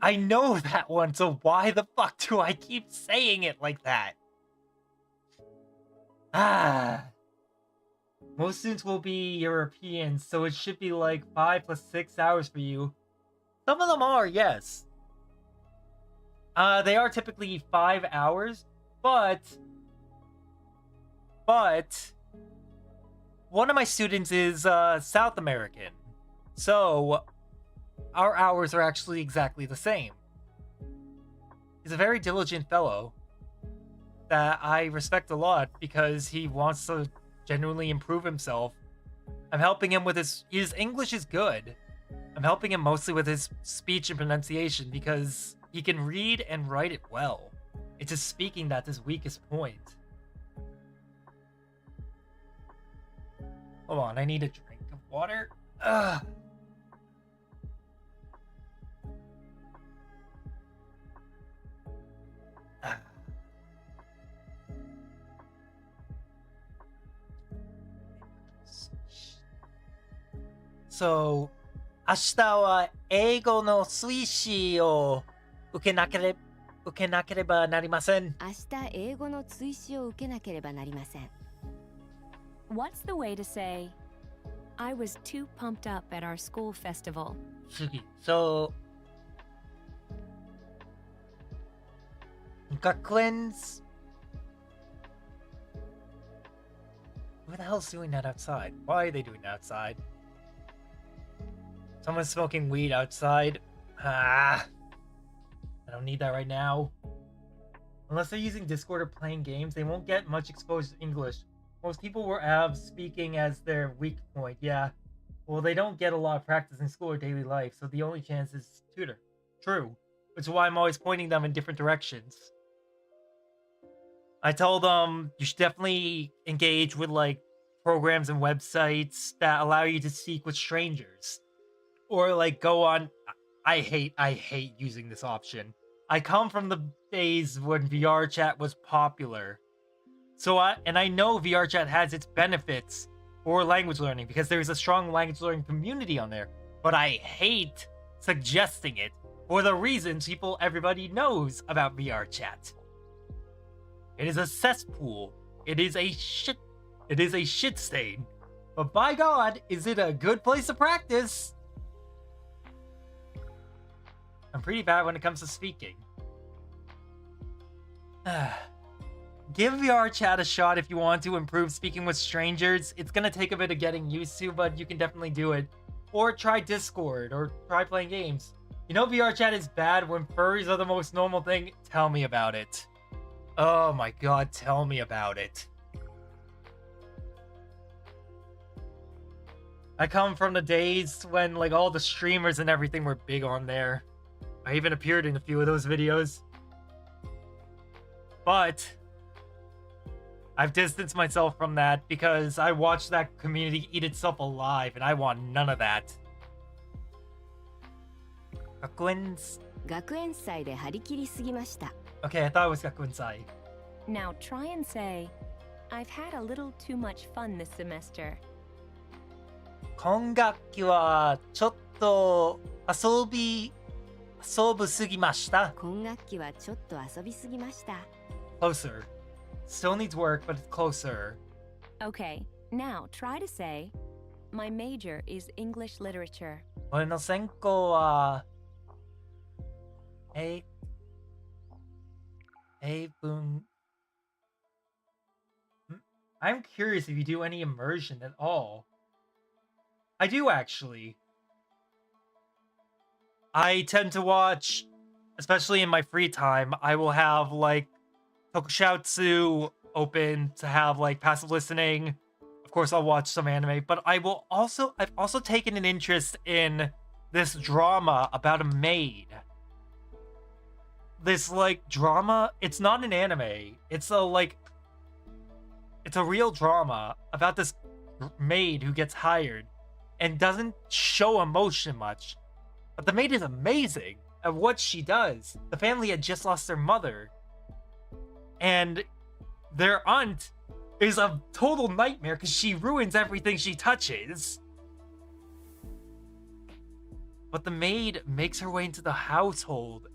I know that one, so why the fuck do I keep saying it like that? Most students will be Europeans, so it should be like 5 + 6 hours for you. Some of them are, yes. They are typically 5 hours, but one of my students is South American, so our hours are actually exactly the same. He's a very diligent fellow that I respect a lot because he wants to genuinely improve himself. I'm helping him with his English is good. I'm helping him mostly with his speech and pronunciation because he can read and write it well. It's his speaking that's his weakest point. Hold on, I need a drink of water. Ugh. So, 明日は英語の水詞を受けなければなりません。明日英語の追試を受けなければなりません。What's the way to say, I was too pumped up at our school festival? 次。So, 学園 Who the hell's doing that outside? Why are they doing that outside? Someone's smoking weed outside. I don't need that right now. Unless they're using Discord or playing games, they won't get much exposure to English. Most people will have speaking as their weak point. Yeah. Well, they don't get a lot of practice in school or daily life, so the only chance is tutor. True. Which is why I'm always pointing them in different directions. I told them you should definitely engage with like programs and websites that allow you to speak with strangers. Or like go on. I hate using this option. I come from the days when VR chat was popular. So I know VR chat has its benefits for language learning because there's a strong language learning community on there. But I hate suggesting it for the reasons everybody knows about VR chat. It is a cesspool. It is a shit stain. But by God, is it a good place to practice? I'm pretty bad when it comes to speaking. Give VR chat a shot if you want to improve speaking with strangers. It's gonna take a bit of getting used to, but you can definitely do it. Or try Discord, or try playing games. You know VR chat is bad when furries are the most normal thing? Tell me about it. Oh my god, tell me about it. I come from the days when like all the streamers and everything were big on there. I even appeared in a few of those videos. But I've distanced myself from that because I watched that community eat itself alive and I want none of that. 学園祭で張り切りすぎました。Okay, I thought it was 学園祭. Now try and say, I've had a little too much fun this semester. 今学期はちょっと遊ぶすぎました。今学期はちょっと遊びすぎました。Closer. Still needs work, but it's closer. Okay, now try to say, my major is English literature. 俺の専攻は英文。I'm curious if you do any immersion at all. I do actually. I tend to watch, especially in my free time, I will have like Tokushoutsu open to have like passive listening. Of course, I'll watch some anime, but I've also taken an interest in this drama about a maid. This like drama, it's not an anime. It's a real drama about this maid who gets hired and doesn't show emotion much. But the maid is amazing at what she does. The family had just lost their mother. And their aunt is a total nightmare because she ruins everything she touches. But the maid makes her way into the household.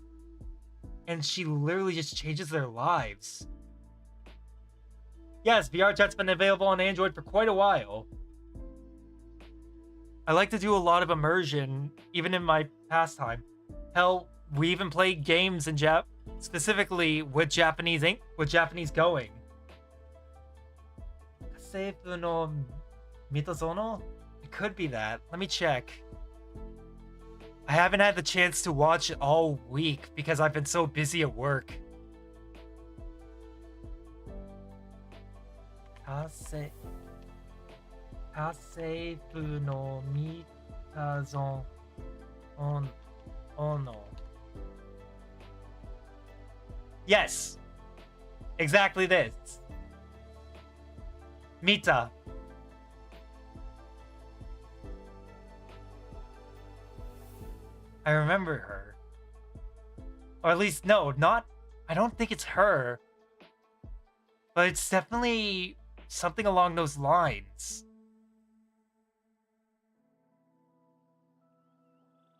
And she literally just changes their lives. Yes, VR chat's been available on Android for quite a while. I like to do a lot of immersion, even in my pastime. Hell, we even play games in specifically with Japanese going. Seifu no Mitozono? It could be that. Let me check. I haven't had the chance to watch it all week because I've been so busy at work. Seifu no Mitozono. Ono. Yes. Exactly this. Mita. I remember her. Or at least, no, not... I don't think it's her. But it's definitely something along those lines.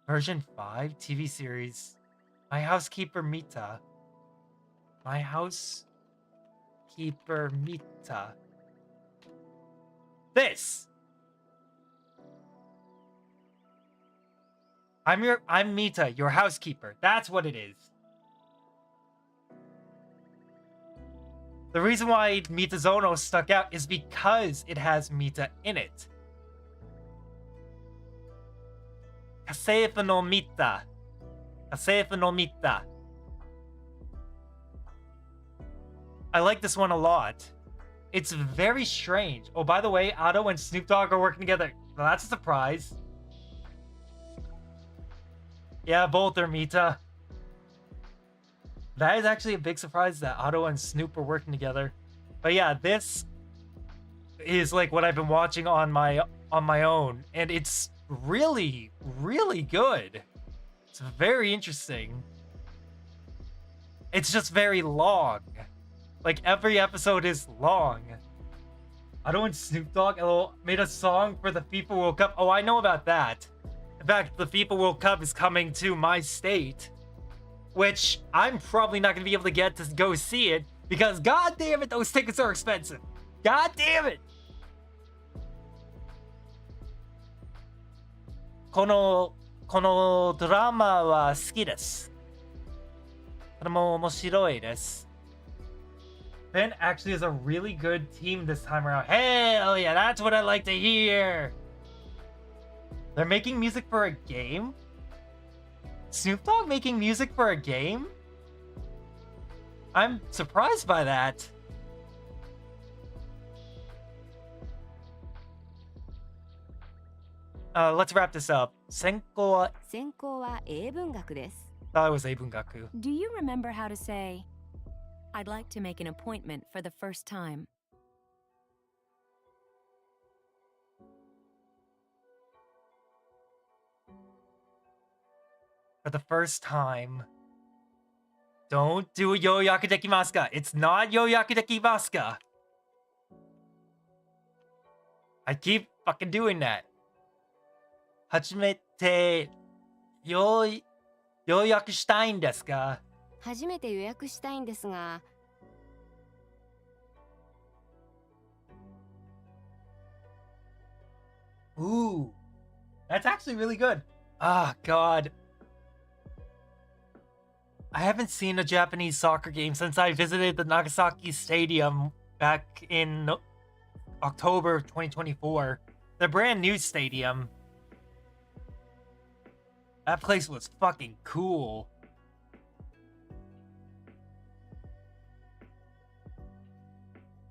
Version 5 TV series. My housekeeper Mita. My housekeeper Mita. This. I'm Mita, your housekeeper. That's what it is. The reason why Mitazono stuck out is because it has Mita in it. Kasefu no Mita. Kasefu no Mita. I like this one a lot. It's very strange. Oh, by the way, Otto and Snoop Dogg are working together. Well, that's a surprise. Yeah, both are Mita. That is actually a big surprise that Otto and Snoop are working together. But yeah, this is like what I've been watching on my own, and it's really, really good. It's very interesting. It's just very long. Like every episode is long. Otto and Snoop Dogg made a song for the FIFA World Cup. Oh, I know about that. In fact, the FIFA World Cup is coming to my state, which I'm probably not going to be able to get to go see it because, god damn it, those tickets are expensive. God damn it. このドラマは好きです。とても面白いです。Ben actually has a really good team this time around. Hell yeah, that's what I like to hear. They're making music for a game? Snoop Dogg making music for a game? I'm surprised by that. Let's wrap this up. 専攻は英文学です。That was 英文学. Do you remember how to say, I'd like to make an appointment for the first time? For the first time. Don't do yoyaku dekimasu ka. It's not yoyaku dekimasu ka. I keep fucking doing that. 初めて予約したいんですか? 初めて予約したいんですが。Ooh, that's actually really good. Ah, God. I haven't seen a Japanese soccer game since I visited the Nagasaki Stadium back in October of 2024. The brand new stadium. That place was fucking cool.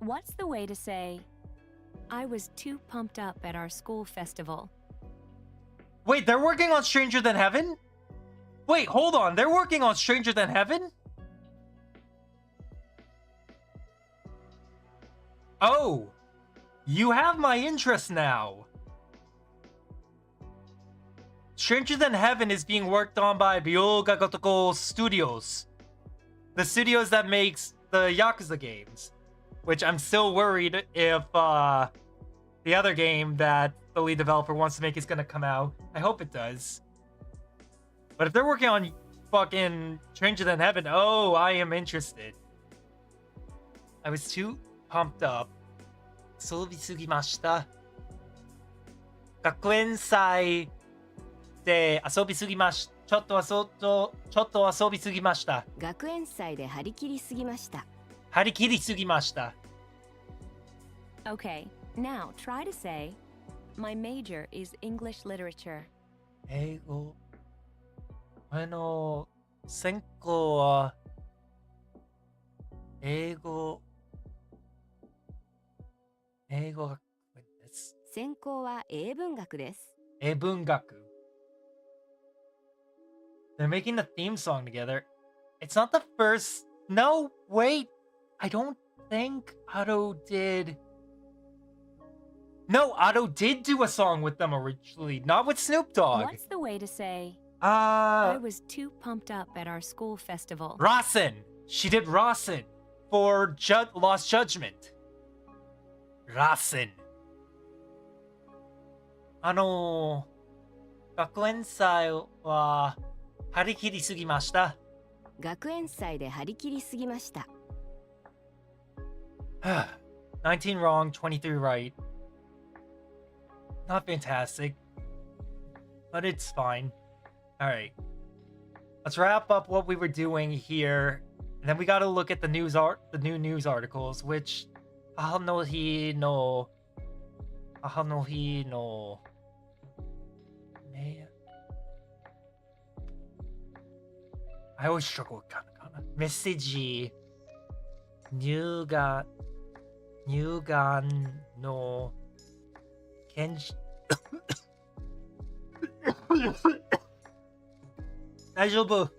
What's the way to say, I was too pumped up at our school festival? Wait, they're working on Stranger Than Heaven? Wait, hold on. They're working on Stranger Than Heaven? Oh, you have my interest now. Stranger Than Heaven is being worked on by Ryoga Gotoko Studios. The studios that makes the Yakuza games. Which I'm still worried if the other game that the lead developer wants to make is gonna come out. I hope it does. But if they're working on fucking Stranger Than Heaven, oh, I am interested. I was too pumped up. 遊びすぎました。学園祭で遊びすぎました。ちょっと遊びすぎました。学園祭で張り切りすぎました。張り切りすぎました。Okay, now try to say, my major is English literature. 英語。専攻は英語学です。専攻は英文学です。英文学。They're making the theme song together. It's not the first. No, wait. I don't think Otto did. No, Otto did do a song with them originally, not with Snoop Dogg. What's the way to say, I was too pumped up at our school festival? Rasen. She did Rasen for Lost Judgment. Rasen. 学園祭は張り切りすぎました。学園祭で張り切りすぎました。19 wrong, 23 right. Not fantastic, but it's fine. All right. Let's wrap up what we were doing here. And then we got to look at the new news articles, which I always struggle with katakana. Message 乳がんの検視大丈夫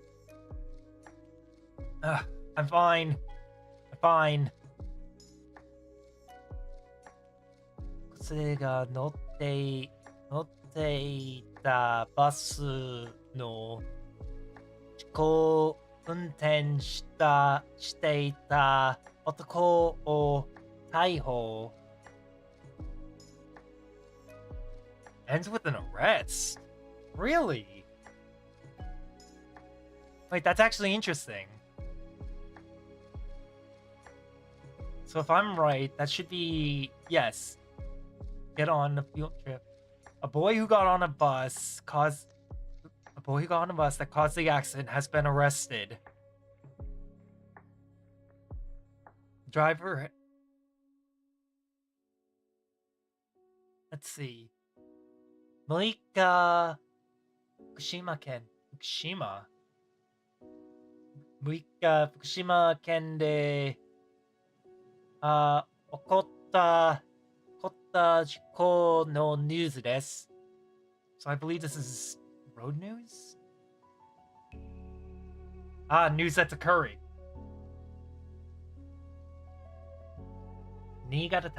I'm fine. I'm fine. 女性が乗っていたバスの自己運転していた男を逮捕 ends with an arrest. Really? Wait, that's actually interesting. So if I'm right, that should be yes. Get on a field trip. A boy who got on a bus that caused the accident has been arrested. Driver. Let's see. 6日、福島県で起こった事故のニュースです。So I believe this is road news? News that's occurring. 新潟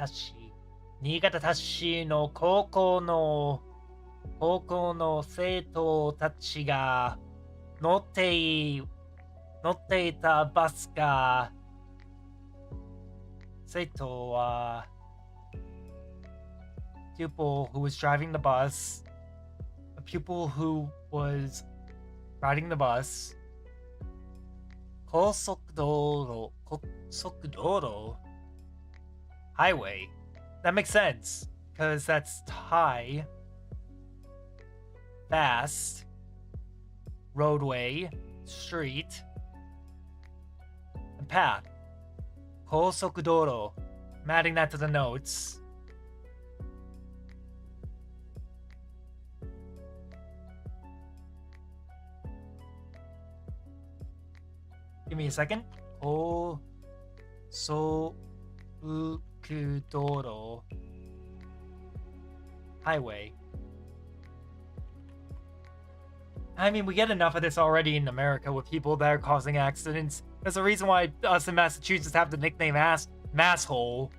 市の高校の生徒たちが乗っていたバスが生徒は pupil who was driving the bus, a pupil who was riding the bus, 高速道路 highway. That makes sense because that's high, fast, roadway, street, and path. 高速道路. I'm adding that to the notes. Give me a second. 高速道路 highway. I mean, we get enough of this already in America with people that are causing accidents. There's a reason why us in Massachusetts have the nickname Masshole.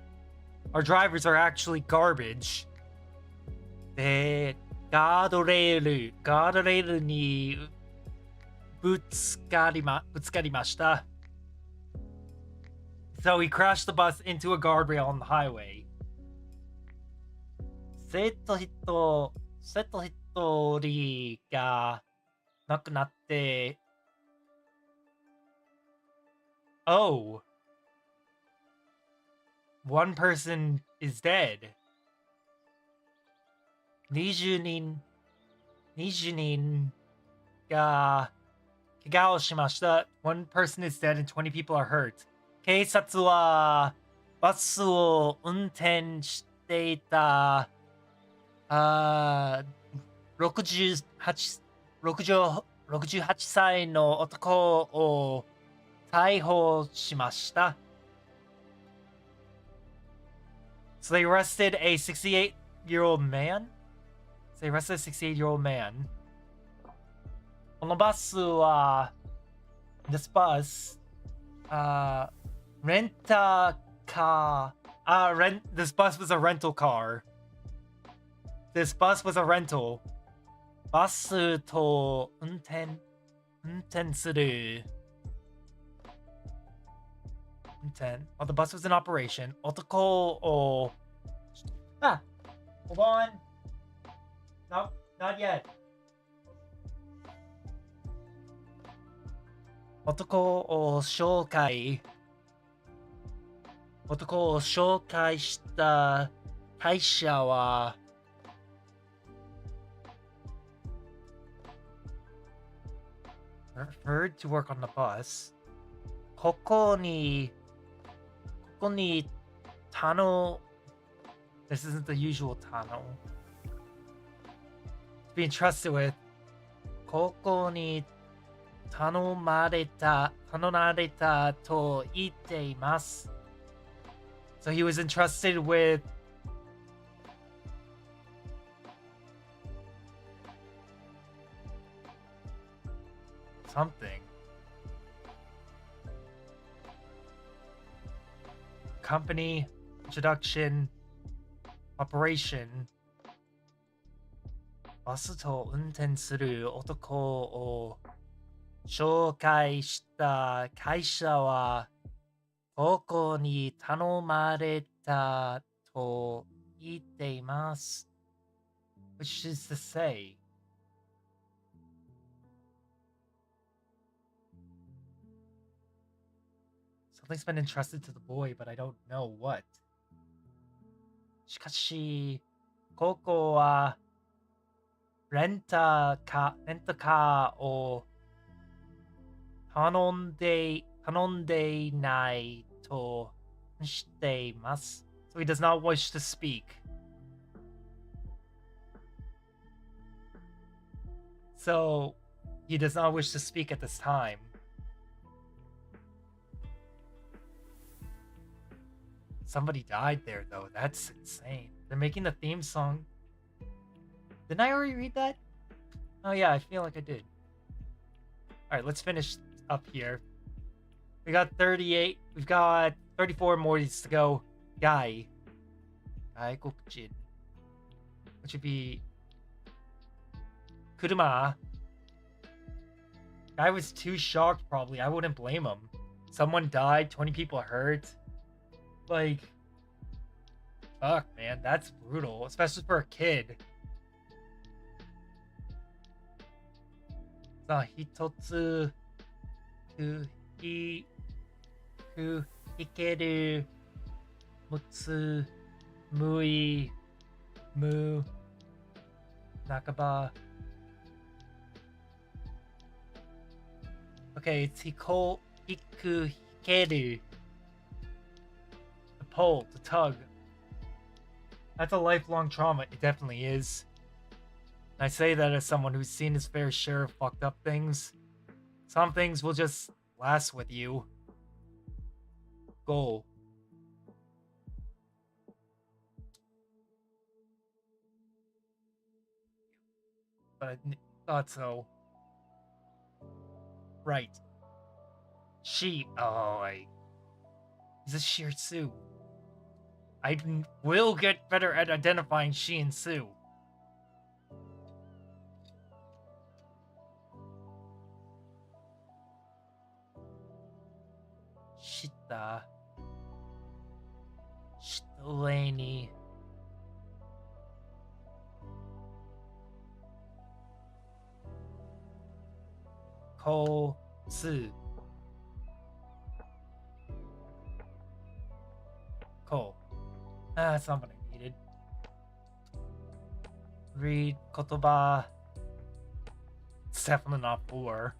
Our drivers are actually garbage. で、ガードレールにぶつかりました。So he crashed the bus into a guardrail on the highway. 生徒一人が亡くなって、Oh, one person is dead. 20人が怪我をしました。One person is dead and 20 people are hurt. 警察はバスを運転していた68歳の男を逮捕しました。So they arrested a 68-year-old man? So they arrested a 68-year-old man. このバスは This bus rent-a car. This bus was a rental car. This bus was a rental. バスと運転する。While the bus was in operation, 男を hold on. No, not yet. 男を紹介した会社はreferred to work on the bus. ここにTano. This isn't the usual Tano. Being trusted with. ここに頼まれたと言っています。So he was entrusted with something. Company, introduction, operation. バスと運転する男を紹介した会社はここに頼まれたと言っています。Which is to say, something's been entrusted to the boy, but I don't know what. しかし、ここはレンタカーを頼んでいないとしています。So he does not wish to speak. So he does not wish to speak at this time. Somebody died there though. That's insane. They're making the theme song. Didn't I already read that? Oh yeah, I feel like I did. Alright, let's finish up here. We got 38. We've got 34 more to go. Guy. Gaikokujin. Which would be Kuruma. Guy was too shocked probably. I wouldn't blame him. Someone died, 20 people hurt. Like, fuck man, that's brutal. Especially for a kid. さあ、一つ弾けるむ半ば Okay, it's 弾ける The pull, the tug. That's a lifelong trauma. It definitely is. I say that as someone who's seen his fair share of fucked up things. Some things will just last with you. Goal. But I thought so. Right. She. Is this she or Sue? I will get better at identifying she and Sue. Shita. Shitolani. Ko-su. Ko. That's not what I needed. Read kotoba. It's definitely not 4.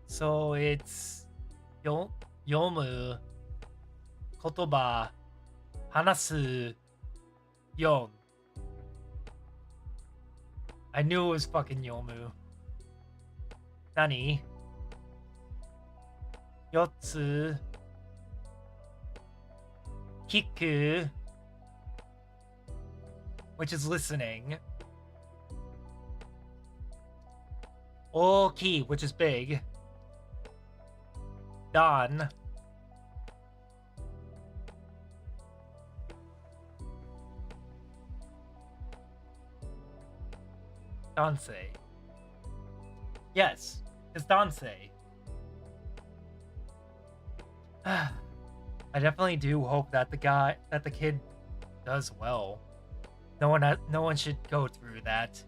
So it's 読む言葉話す4 I knew it was fucking 読む何4つ聞く which is listening 大きい which is big Don. Danse. Yes, it's Danse. I definitely do hope that the kid does well. No one should go through that.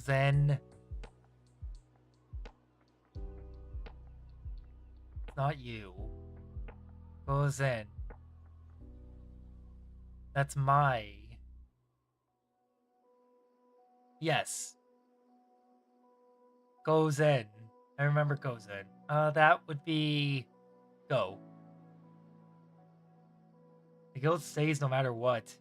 Zen. Not you. Goes in. That's my. Yes. Goes in. I remember goes in. That would be go. The guild stays no matter what.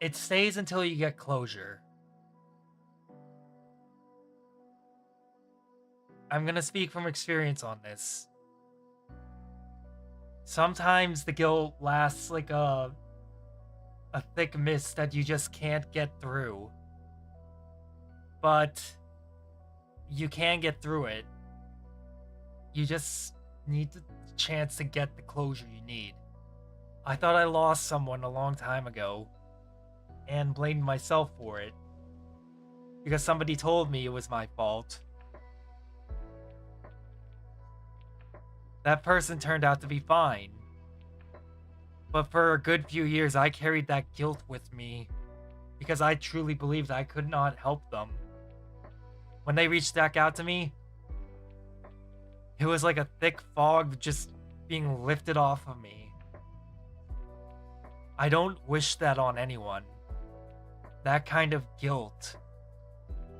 It stays until you get closure. I'm gonna speak from experience on this. Sometimes the guild lasts like a thick mist that you just can't get through. But you can get through it. You just need the chance to get the closure you need. I thought I lost someone a long time ago and blamed myself for it because somebody told me it was my fault. That person turned out to be fine. But for a good few years, I carried that guilt with me because I truly believed I could not help them. When they reached back out to me, it was like a thick fog just being lifted off of me. I don't wish that on anyone. That kind of guilt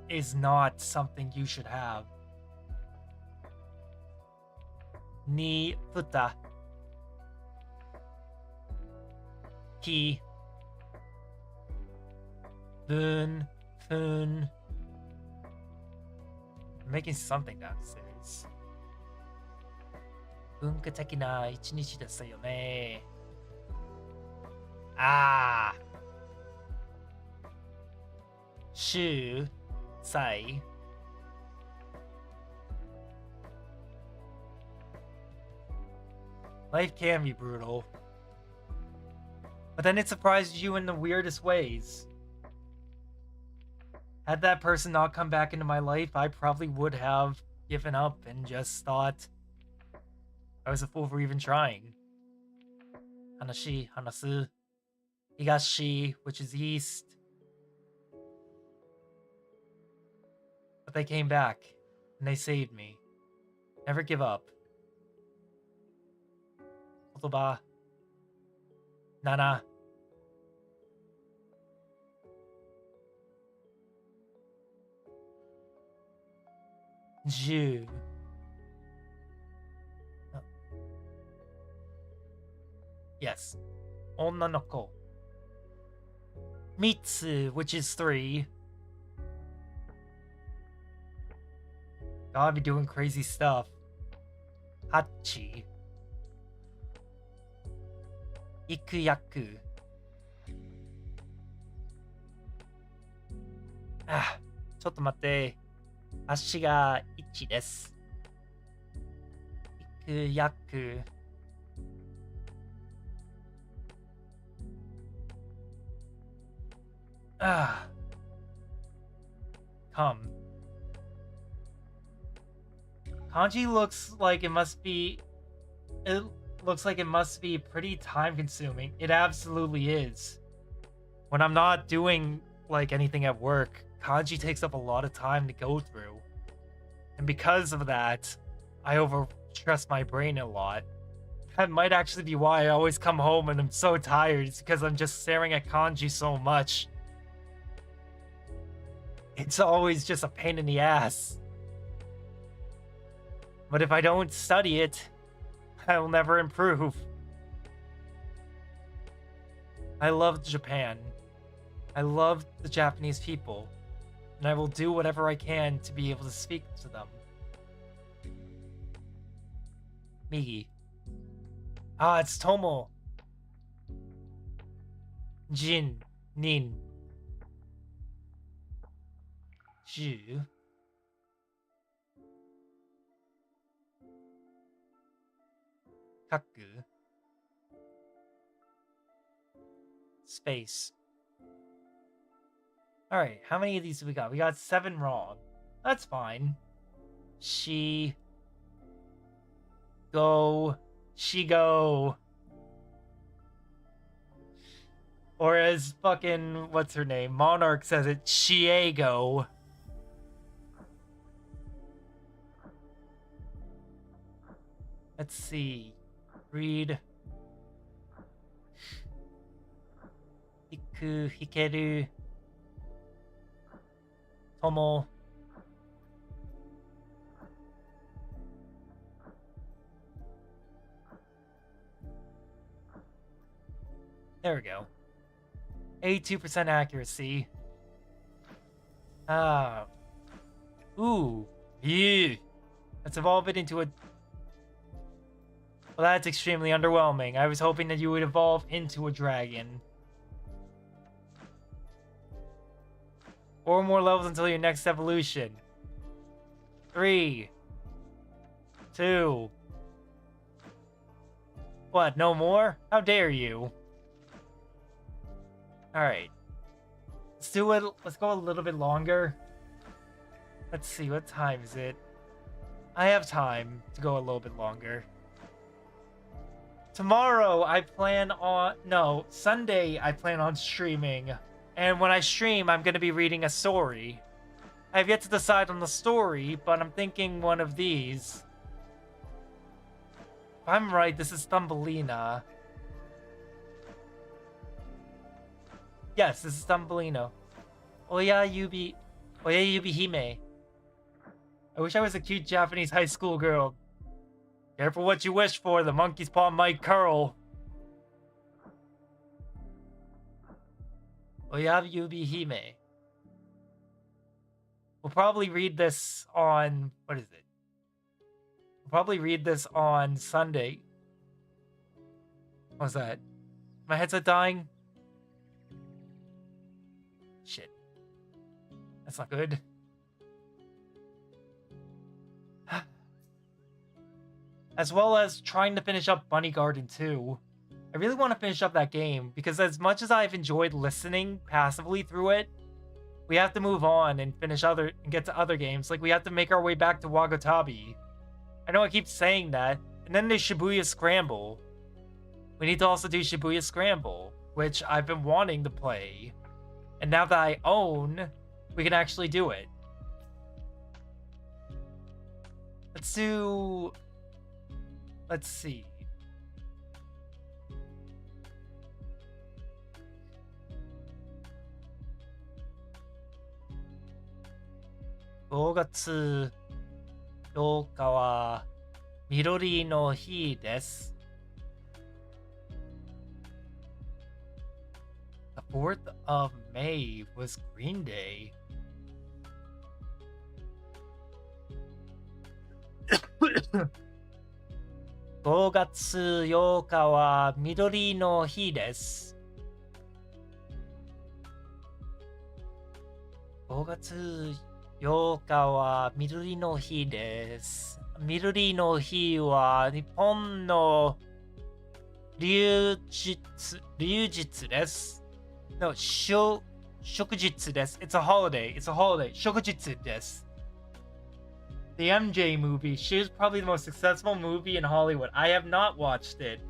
is not something you should have. Ni futa. Ki. Bun. Fun. I'm making something downstairs. 文化的な一日ですよね。ああ。週、祭。Life can be brutal. But then it surprises you in the weirdest ways. Had that person not come back into my life, I probably would have given up and just thought I was a fool for even trying. Hanashi, hanasu. Higashi, which is east. But they came back, and they saved me. Never give up. Kotoba. Nana. Ju. Yes. Onna no ko. Mitsu, which is 3. Gotta be doing crazy stuff. Hachi. Ikuyaku. Ah, ちょっと待って。足が1です。Ikuyaku. Ah. Come. Kanji looks like it must be... It looks like it must be pretty time-consuming. It absolutely is. When I'm not doing, like, anything at work, kanji takes up a lot of time to go through. And because of that, I overstress my brain a lot. That might actually be why I always come home and I'm so tired. It's because I'm just staring at kanji so much. It's always just a pain in the ass. But if I don't study it, I will never improve. I love Japan. I love the Japanese people. And I will do whatever I can to be able to speak to them. Migi. Ah, it's Tomo. Jin. Nin. Ju. Kaku. Space. Alright, how many of these do we got? We got 7 wrong. That's fine. She. Go. She go. Or as fucking, what's her name? Monarch says it, Chiego. Let's see. Read. Hiku, Hikeru. Tomo. There we go. 82% accuracy. Ooh. Yeah. Let's evolve it into a... Well, that's extremely underwhelming. I was hoping that you would evolve into a dragon. 4 more levels until your next evolution. 3. 2. What, no more? How dare you? Alright. Let's do it. Let's go a little bit longer. Let's see, what time is it? I have time to go a little bit longer. Tomorrow, I plan on... No, Sunday, I plan on streaming. And when I stream, I'm going to be reading a story. I have yet to decide on the story, but I'm thinking one of these. If I'm right, this is Thumbelina. Yes, this is Thumbelina. Oya Yubi Hime. I wish I was a cute Japanese high school girl. Careful what you wish for, the monkey's paw might curl. Oya Yubi Hime. We'll probably read this on... What is it? We'll probably read this on Sunday. What's that? My headset dying? Shit. That's not good. As well as trying to finish up Bunny Garden 2. I really want to finish up that game, because as much as I've enjoyed listening passively through it, we have to move on and get to other games. Like, we have to make our way back to Wagotabi. I know I keep saying that. And then there's Shibuya Scramble. We need to also do Shibuya Scramble, which I've been wanting to play. And now that I own, we can actually do it. Let's do... Let's see.5月8日は緑の日です。The 4th of May was Green Day.5月8日は緑の日です。5月8日は緑の日です。緑の日は日本の流日です。No, 祝日です。It's a holiday. It's a holiday. 祝日です。The MJ movie. She was probably the most successful movie in Hollywood. I have not watched it.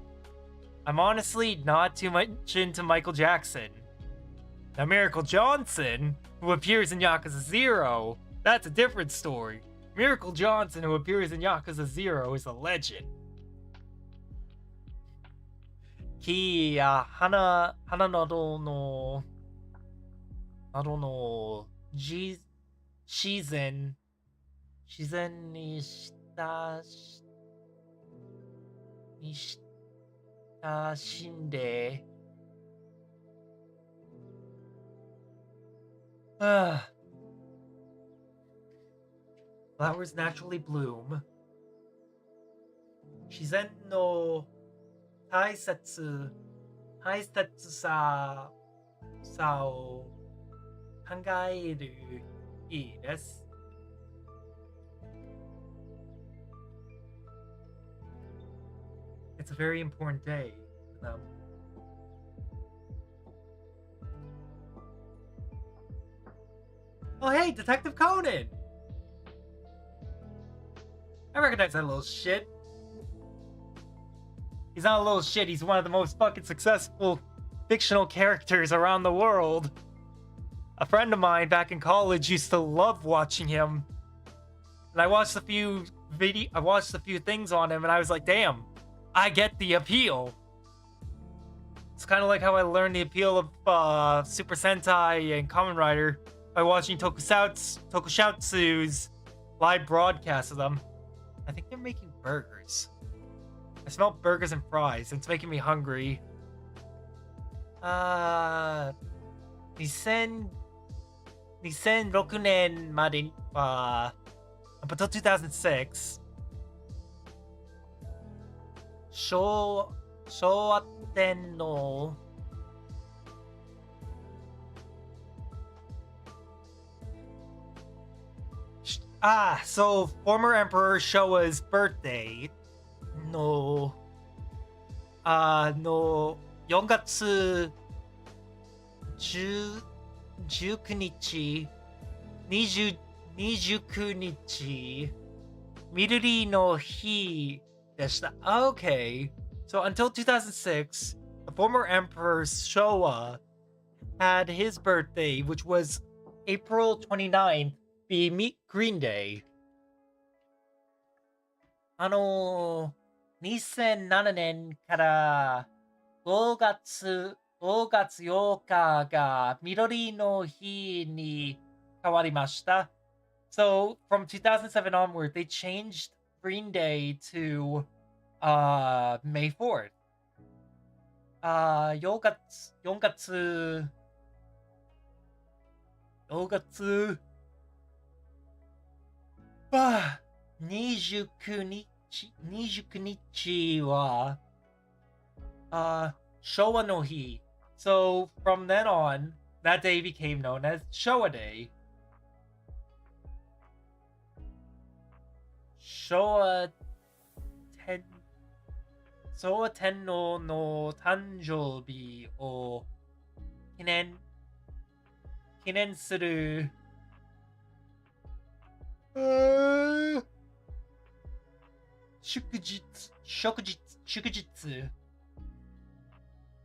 I'm honestly not too much into Michael Jackson. Now, Miracle Johnson, who appears in Yakuza 0, that's a different story. Miracle Johnson, who appears in Yakuza 0, is a legend. 木や花などの自然に親しんでFlowers naturally bloom. 自然の大切さを考える日です。It's a very important day for them. Oh, hey, Detective Conan! I recognize that little shit. He's not a little shit, he's one of the most fucking successful fictional characters around the world. A friend of mine back in college used to love watching him. And I watched a few things on him and I was like, damn, I get the appeal. It's kind of like how I learned the appeal of Super Sentai and Kamen Rider by watching Tokusatsu's live broadcasts of them. I think they're making burgers. I smell burgers and fries. It's making me hungry. 2006年までは up until 2006昭和天皇so former Emperor Showa's birthday の4月19日29日緑の日でした。Okay, so until 2006, the former Emperor Showa had his birthday, which was April 29th, be Meet Green Day. 2007年から5月8日が緑の日に変わりました。So from 2007 onward, they changed Green Day to May 4th. 4月29日は昭和の日. So from then on, that day became known as Showa Day. 昭和天皇の誕生日を記念する祝日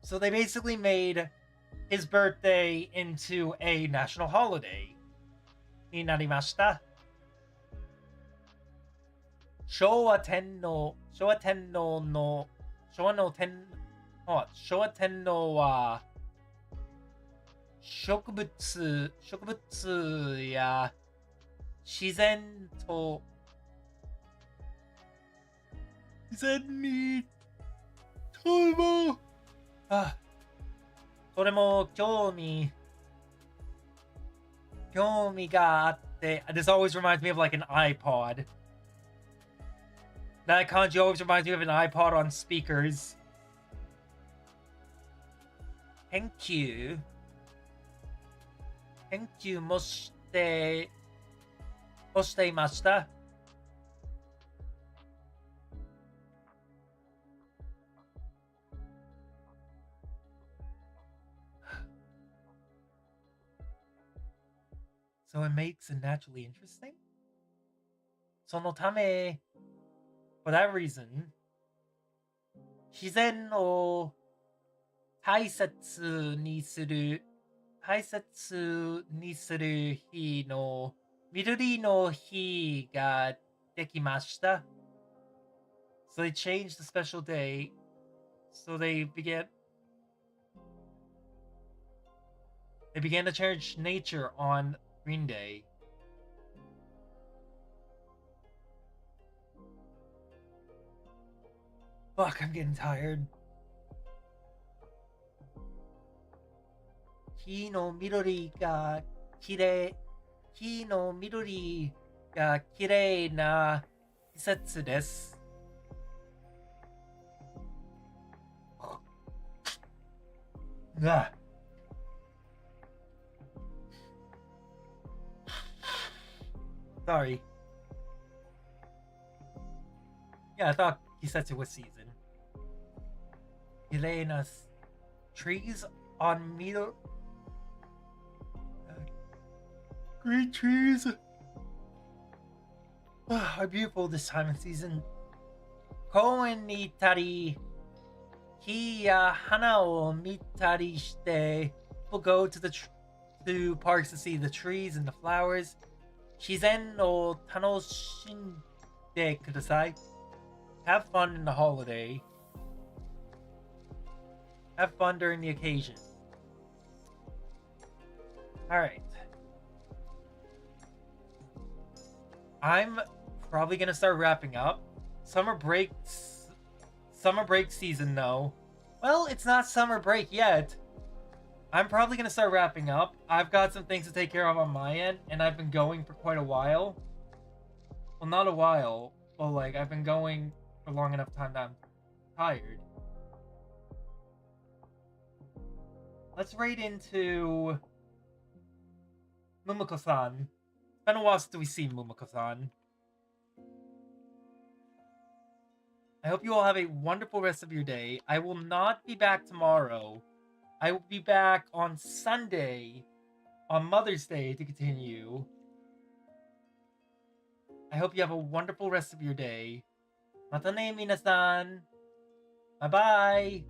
So they basically made his birthday into a national holiday になりました。昭和天皇は植物や自然にとても興味があって This always reminds me of like an iPod. That kanji always reminds me of an iPod on speakers. Thank you もしていました。So it makes it naturally interesting. そのため For that reason, 自然を大切にする日の緑の日ができました。So they changed the special day. So they began to cherish nature on Green Day. Fuck, I'm getting tired. 木の緑が綺麗な季節です。Sorry. Yeah, I thought he said it was season. 綺麗な trees on middle green trees are beautiful this time of season. 公園に行ったり木や花を見たりして、people go to to parks to see the trees and the flowers. 自然を楽しんでください. Have fun in the holiday. Have fun during the occasion. Alright. I'm probably gonna start wrapping up. Summer break season though. Well, it's not summer break yet. I'm probably gonna start wrapping up. I've got some things to take care of on my end, and I've been going for quite a while. Well, not a while. Well, like, I've been going for long enough time that I'm tired. Let's raid into Mumiko-san. It's been a while since we see Mumiko-san. I hope you all have a wonderful rest of your day. I will not be back tomorrow. I will be back on Sunday, on Mother's Day, to continue. I hope you have a wonderful rest of your day. Mata ne, minasan. Bye-bye.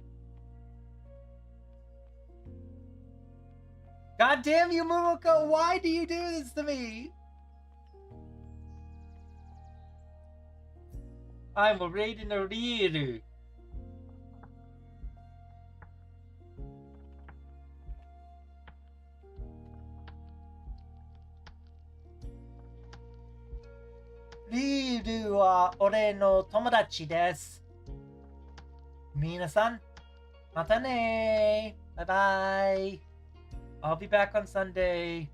God damn you, Mumiko! Why do you do this to me? I'm already in a real. Ryu は俺の友達です。皆さん、またね。Bye bye. I'll be back on Sunday.